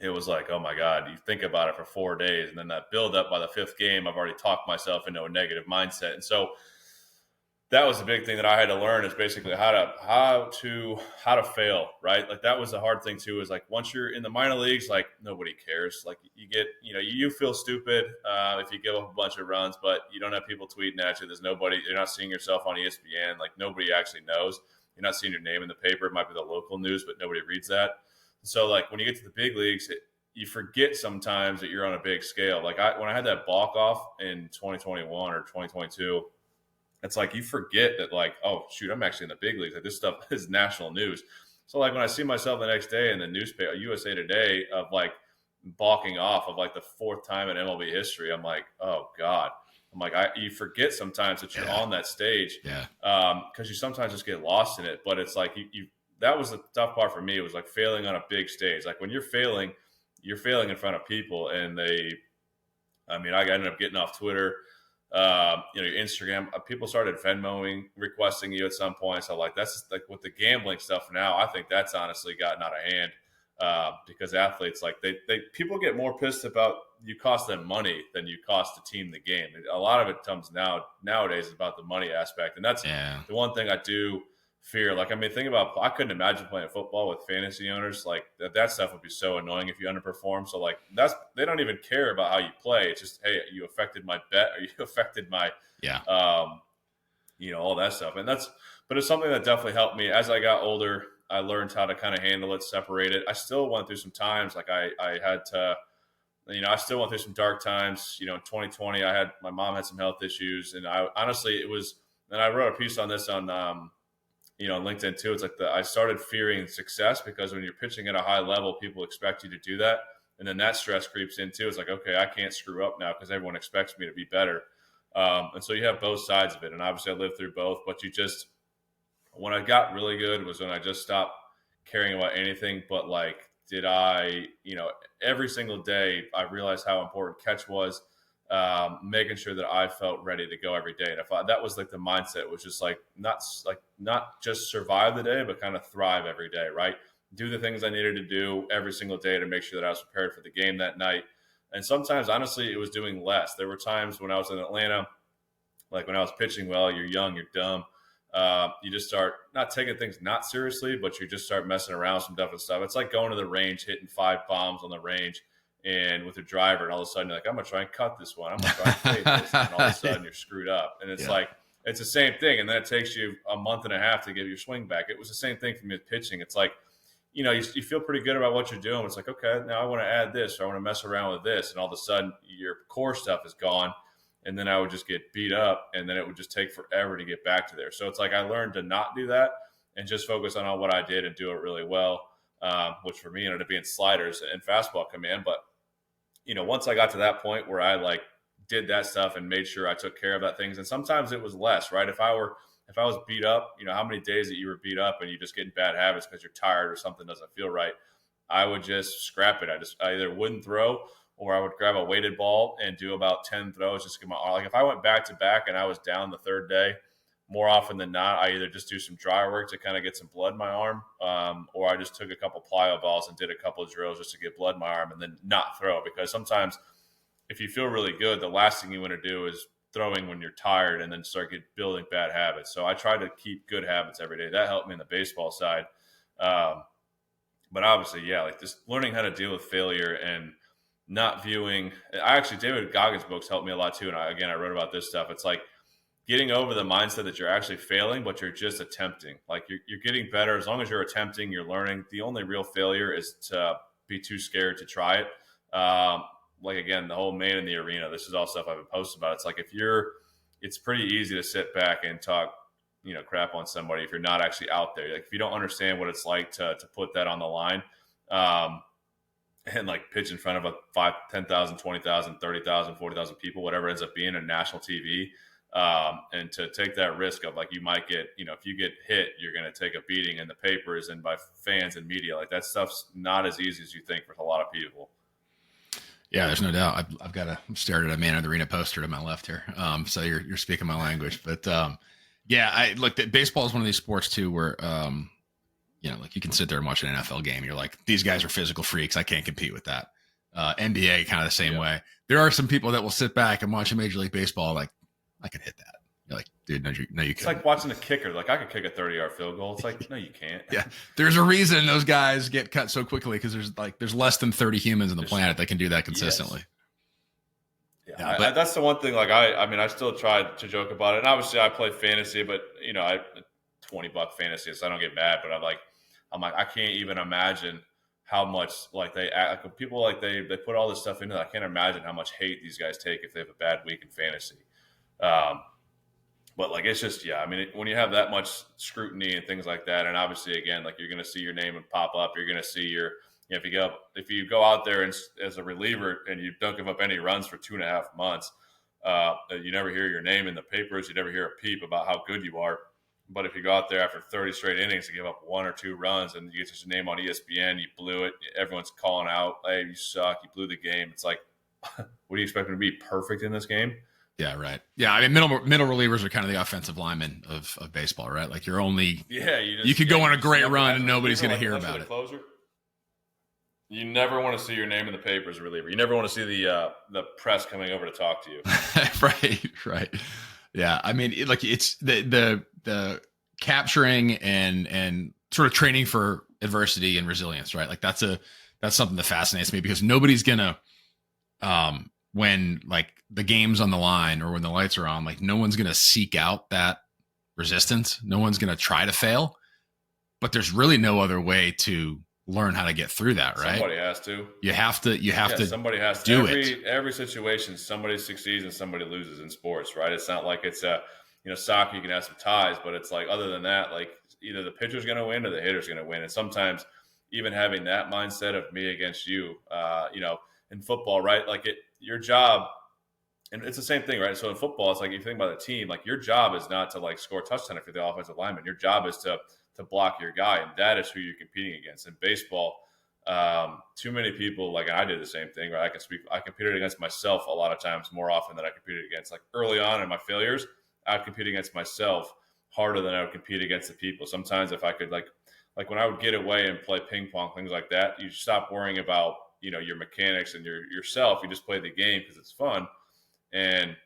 it was like, oh my God, you think about it for 4 days. And then that build up by the 5th game, I've already talked myself into a negative mindset. And so that was the big thing that I had to learn is basically how to fail, right? Like that was the hard thing too, is like once you're in the minor leagues, like nobody cares. Like you get, you feel stupid if you give up a bunch of runs, but you don't have people tweeting at you. There's nobody, you're not seeing yourself on ESPN. Like nobody actually knows. You're not seeing your name in the paper. It might be the local news, but nobody reads that. So like when you get to the big leagues, you forget sometimes that you're on a big scale. Like when I had that balk off in 2021 or 2022, it's like you forget that like, oh shoot, I'm actually in the big leagues. Like this stuff is national news. So like when I see myself the next day in the newspaper, USA Today, of like balking off of like the 4th time in MLB history, I'm like, oh God. I'm like, you forget sometimes that you're on that stage, because you sometimes just get lost in it. But it's like that was the tough part for me. It was like failing on a big stage. Like when you're failing in front of people, and I ended up getting off Twitter, your Instagram. People started Venmoing, requesting you at some point. So like that's like with the gambling stuff now, I think that's honestly gotten out of hand. Because athletes, like they people get more pissed about you cost them money than you cost the team the game. A lot of it comes nowadays about the money aspect, and that's the one thing I do fear. Like think about, I couldn't imagine playing football with fantasy owners. Like that stuff would be so annoying if you underperform. So like they don't even care about how you play. It's just, hey, you affected my bet, or you affected my all that stuff. But it's something that definitely helped me as I got older. I learned how to kind of handle it, separate it. I still went through some times, like I had to, I still went through some dark times. In 2020, my mom had some health issues, and I honestly, and I wrote a piece on this on, on LinkedIn too. It's like I started fearing success, because when you're pitching at a high level, people expect you to do that. And then that stress creeps in too. It's like, okay, I can't screw up now because everyone expects me to be better. And so you have both sides of it. And obviously I lived through both, but when I got really good was when I just stopped caring about anything but like, did I, every single day I realized how important catch was, making sure that I felt ready to go every day. And that was like the mindset, was just like not just survive the day, but kind of thrive every day, right? Do the things I needed to do every single day to make sure that I was prepared for the game that night. And sometimes, honestly, it was doing less. There were times when I was in Atlanta, like when I was pitching well, you're young, you're dumb. You just start not taking things not seriously, but you just start messing around with some different stuff. It's like going to the range, hitting 5 bombs on the range and with a driver, and all of a sudden you're like, I'm going to try and cut this one. I'm going to try and fade this. And all of a sudden you're screwed up. And it's like, it's the same thing. And then it takes you a month and a half to get your swing back. It was the same thing for me with pitching. It's like, you feel pretty good about what you're doing. It's like, okay, now I want to add this, or I want to mess around with this. And all of a sudden your core stuff is gone. And then I would just get beat up, and then it would just take forever to get back to there. So it's like I learned to not do that and just focus on what I did and do it really well, which for me ended up being sliders and fastball command. But, once I got to that point where I like did that stuff and made sure I took care of that things. And sometimes it was less, right? If I was beat up, you know, how many days that you were beat up and you just get in bad habits because you're tired or something doesn't feel right, I would just scrap it. I either wouldn't throw, or I would grab a weighted ball and do about 10 throws just to get my arm. Like if I went back to back and I was down the third day, more often than not, I either just do some dry work to kind of get some blood in my arm, or I just took a couple plyo balls and did a couple of drills just to get blood in my arm and then not throw. Because sometimes if you feel really good, the last thing you want to do is throwing when you're tired and then start building bad habits. So I try to keep good habits every day. That helped me in the baseball side. But obviously, yeah, like just learning how to deal with failure and not viewing. David Goggins' books helped me a lot too. And I wrote about this stuff. It's like getting over the mindset that you're actually failing, but you're just attempting. Like you're getting better. As long as you're attempting, you're learning. The only real failure is to be too scared to try it. Like again, the whole man in the arena, this is all stuff I've been posting about. It's like it's pretty easy to sit back and talk, you know, crap on somebody if you're not actually out there. Like if you don't understand what it's like to put that on the line, and like pitch in front of a 5, 10,000, 20,000, 30,000, 40,000 people, whatever it ends up being on national TV. And to take that risk of like, you might get, you know, if you get hit, you're going to take a beating in the papers and by fans and media. Like that stuff's not as easy as you think for a lot of people. Yeah, there's no doubt. I'm staring at a man in the arena poster to my left here. So you're speaking my language, but yeah, I look that baseball is one of these sports too, where you know, like you can sit there and watch an NFL game. You're like, these guys are physical freaks. I can't compete with that. NBA kind of the same way. There are some people that will sit back and watch a Major League Baseball. Like, I can hit that. You're like, dude, no, you can't. It's like watching a kicker. Like I could kick a 30-yard field goal. It's like, no, you can't. Yeah, there's a reason those guys get cut so quickly because there's less than 30 humans on the planet that can do that consistently. Yes. Yeah, that's the one thing. Like I still try to joke about it. And obviously, I play fantasy, but you know, I $20 fantasy, so I don't get mad. But I'm like, I can't even imagine how much like they act. Like, people like they put all this stuff into it. I can't imagine how much hate these guys take if they have a bad week in fantasy. But like, it's just, yeah, I mean, when you have that much scrutiny and things like that, and obviously again, like you're going to see your name and pop up, you're going to see your, you know, if you go out there and, as a reliever and you don't give up any runs for 2.5 months, you never hear your name in the papers. You never hear a peep about how good you are. But if you go out there after 30 straight innings and give up 1 or 2 runs and you get your name on ESPN, you blew it. Everyone's calling out, hey, you suck. You blew the game. It's like, what do you expect them to be perfect in this game? Yeah, right. Yeah, I mean, middle relievers are kind of the offensive linemen of baseball, right? Like you're only you could go on a great run and nobody's going to hear about it. Closer. You never want to see your name in the paper as a reliever. You never want to see the press coming over to talk to you. Right. Yeah, I mean, it's the capturing and sort of training for adversity and resilience, right? Like that's something that fascinates me because nobody's gonna when like the game's on the line or when the lights are on, like no one's going to seek out that resistance. No one's going to try to fail, but there's really no other way to learn how to get through that. Right. Somebody has to, you have to, somebody has to do it. Every situation, somebody succeeds and somebody loses in sports, right? It's not like it's soccer, you can have some ties, but it's like, other than that, like either the pitcher's going to win or the hitter's going to win. And sometimes even having that mindset of me against you, in football, right? Like your job, and it's the same thing, right? So in football, it's like, if you think about the team, like your job is not to like score a touchdown if you're the offensive lineman. Your job is to block your guy, and that is who you're competing against. In baseball, too many people, like I did the same thing, right? I competed against myself a lot of times more often than I competed against. Like early on in my failures, I would compete against myself harder than I would compete against the people. Sometimes if I could like when I would get away and play ping pong, things like that, you stop worrying about your mechanics and yourself. You just play the game because it's fun. And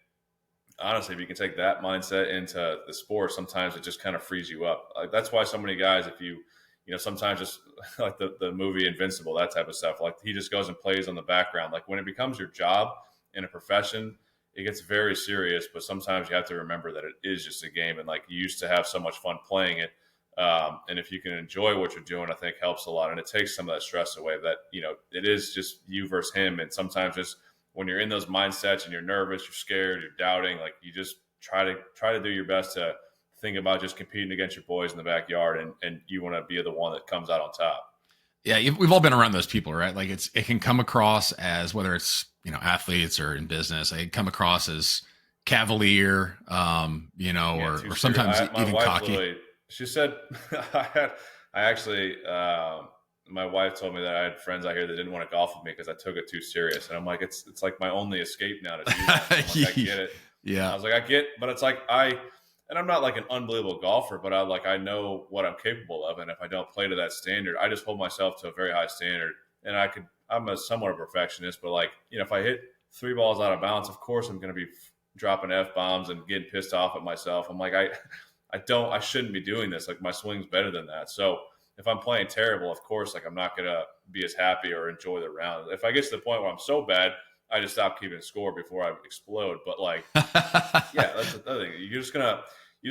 honestly, if you can take that mindset into the sport, sometimes it just kind of frees you up. Like that's why so many guys, if you sometimes just like the movie Invincible, that type of stuff, like he just goes and plays on the background. Like when it becomes your job in a profession, it gets very serious, but sometimes you have to remember that it is just a game. And like you used to have so much fun playing it. And if you can enjoy what you're doing, I think helps a lot. And it takes some of that stress away that, it is just you versus him. And sometimes just when you're in those mindsets and you're nervous, you're scared, you're doubting, like you just try to do your best to think about just competing against your boys in the backyard. And you want to be the one that comes out on top. Yeah, we've all been around those people, right? Like it can come across as, whether it's, athletes or in business, it come across as cavalier, or sometimes even cocky. Literally, she said, I actually, my wife told me that I had friends out here that didn't want to golf with me because I took it too serious. And I'm like, it's like my only escape now to do that. I'm like, I get it. Yeah. I was like, but it's like and I'm not like an unbelievable golfer, but I know what I'm capable of. And if I don't play to that standard, I just hold myself to a very high standard. And I'm a somewhat a perfectionist, but like, if I hit 3 balls out of bounds, of course I'm going to be dropping F-bombs and getting pissed off at myself. I'm like, I shouldn't be doing this. Like, my swing's better than that. So if I'm playing terrible, of course, like, I'm not going to be as happy or enjoy the round. If I get to the point where I'm so bad, I just stop keeping score before I explode. But like, yeah, that's the other thing. You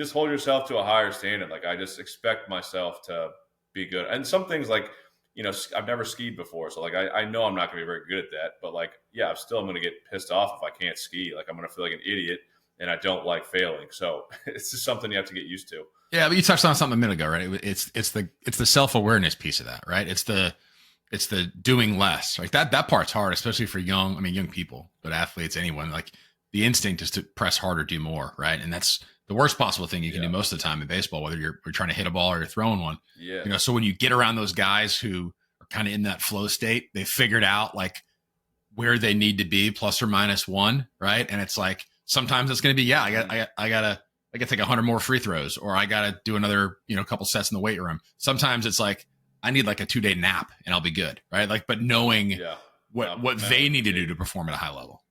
just hold yourself to a higher standard. Like, I just expect myself to be good. And some things, like, I've never skied before. So like, I know I'm not going to be very good at that, but like, yeah, I'm going to get pissed off if I can't ski. Like, I'm going to feel like an idiot, and I don't like failing. So it's just something you have to get used to. Yeah. But you touched on something a minute ago, right? It's the self-awareness piece of that, right? It's the doing less. Like that part's hard, especially for young people, but athletes, anyone. Like, the instinct is to press harder, do more, right? And that's the worst possible thing you can do most of the time in baseball, whether you're trying to hit a ball or you're throwing one. Yeah. So when you get around those guys who are kind of in that flow state, they figured out like where they need to be, plus or minus one, right? And it's like, sometimes it's going to be, I gotta take 100 more free throws, or I gotta do another, couple sets in the weight room. Sometimes it's like, I need like a 2-day nap and I'll be good, right? Like, but knowing what they need to do to perform at a high level.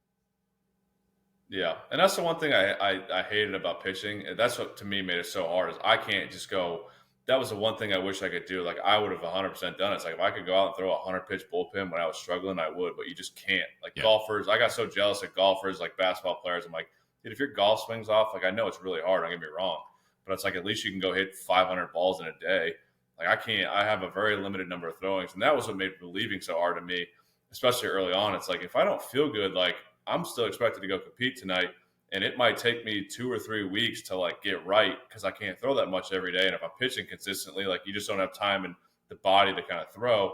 Yeah, and that's the one thing I hated about pitching. That's what to me made it so hard, is I can't just go. That was the one thing I wish I could do. Like, I would have 100% done it. It's like, if I could go out and throw a 100-pitch bullpen when I was struggling, I would. But you just can't. Like, golfers, I got so jealous of golfers, like basketball players. I'm like, dude, if your golf swings off, like, I know it's really hard. Don't get me wrong, but it's like, at least you can go hit 500 balls in a day. Like, I can't. I have a very limited number of throwings, and that was what made relieving so hard to me, especially early on. It's like, if I don't feel good, like, I'm still expected to go compete tonight, and it might take me 2 or 3 weeks to like get right, because I can't throw that much every day. And if I'm pitching consistently, like, you just don't have time and the body to kind of throw.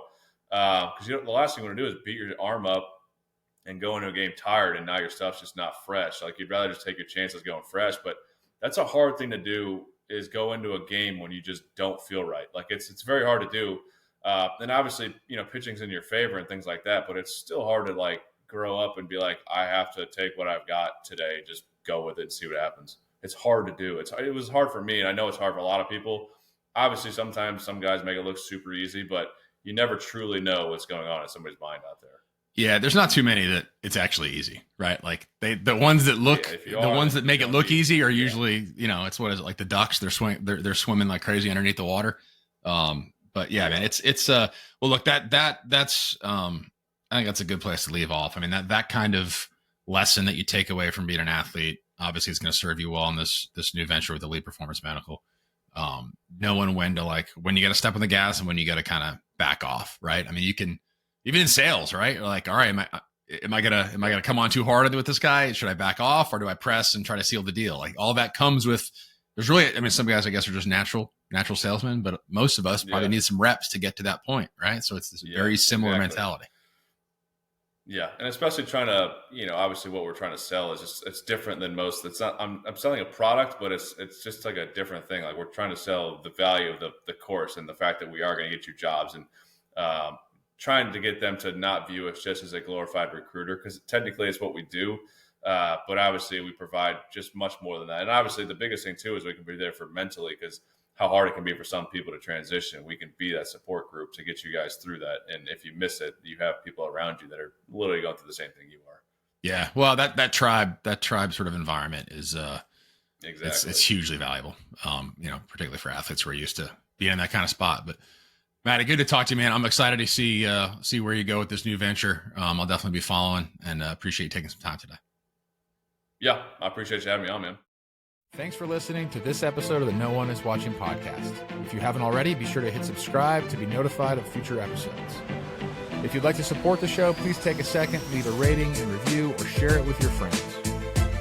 Because the last thing you want to do is beat your arm up and go into a game tired, and now your stuff's just not fresh. Like, you'd rather just take your chances going fresh. But that's a hard thing to do, is go into a game when you just don't feel right. Like, it's very hard to do. And obviously, pitching's in your favor and things like that, but it's still hard to like grow up and be like, I have to take what I've got today, just go with it and see what happens. It's hard to do. It was hard for me, and I know it's hard for a lot of people. Obviously, sometimes some guys make it look super easy, but you never truly know what's going on in somebody's mind out there. Yeah, there's not too many that it's actually easy, right? Like, the ones that look, the ones that make it look easy are usually, it's what is it, like the ducks? They're swimming like crazy underneath the water. But yeah, man, it's well, look, that's I think that's a good place to leave off. I mean, that kind of lesson that you take away from being an athlete, obviously, is going to serve you well in this new venture with Elite Performance Medical. Knowing when you got to step on the gas and when you got to kind of back off, right? I mean, you can, even in sales, right? You're like, all right, am I gonna come on too hard with this guy? Should I back off, or do I press and try to seal the deal? Like, all that comes with. There's really, I mean, some guys I guess are just natural salesmen, but most of us probably need some reps to get to that point, right? So it's this very similar mentality. Yeah, and especially trying to, obviously what we're trying to sell is just, it's different than most. It's not, I'm selling a product, but it's just like a different thing. Like, we're trying to sell the value of the course, and the fact that we are going to get you jobs, and trying to get them to not view us just as a glorified recruiter, because technically it's what we do. But obviously we provide just much more than that. And obviously the biggest thing too is we can be there for mentally, because how hard it can be for some people to transition. We can be that support group to get you guys through that. And if you miss it, you have people around you that are literally going through the same thing you are. Yeah. Well, that tribe sort of environment is, exactly. It's hugely valuable. Particularly for athletes who are used to being in that kind of spot. But Matty, good to talk to you, man. I'm excited to see where you go with this new venture. I'll definitely be following, and appreciate you taking some time today. Yeah, I appreciate you having me on, man. Thanks for listening to this episode of the No One Is Watching podcast. If you haven't already, be sure to hit subscribe to be notified of future episodes. If you'd like to support the show, please take a second, leave a rating and review, or share it with your friends.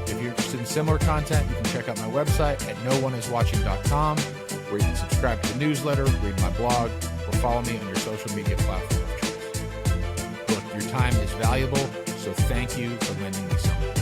If you're interested in similar content, you can check out my website at nooneiswatching.com, where you can subscribe to the newsletter, read my blog, or follow me on your social media platform of choice. Look, your time is valuable, so thank you for lending me some.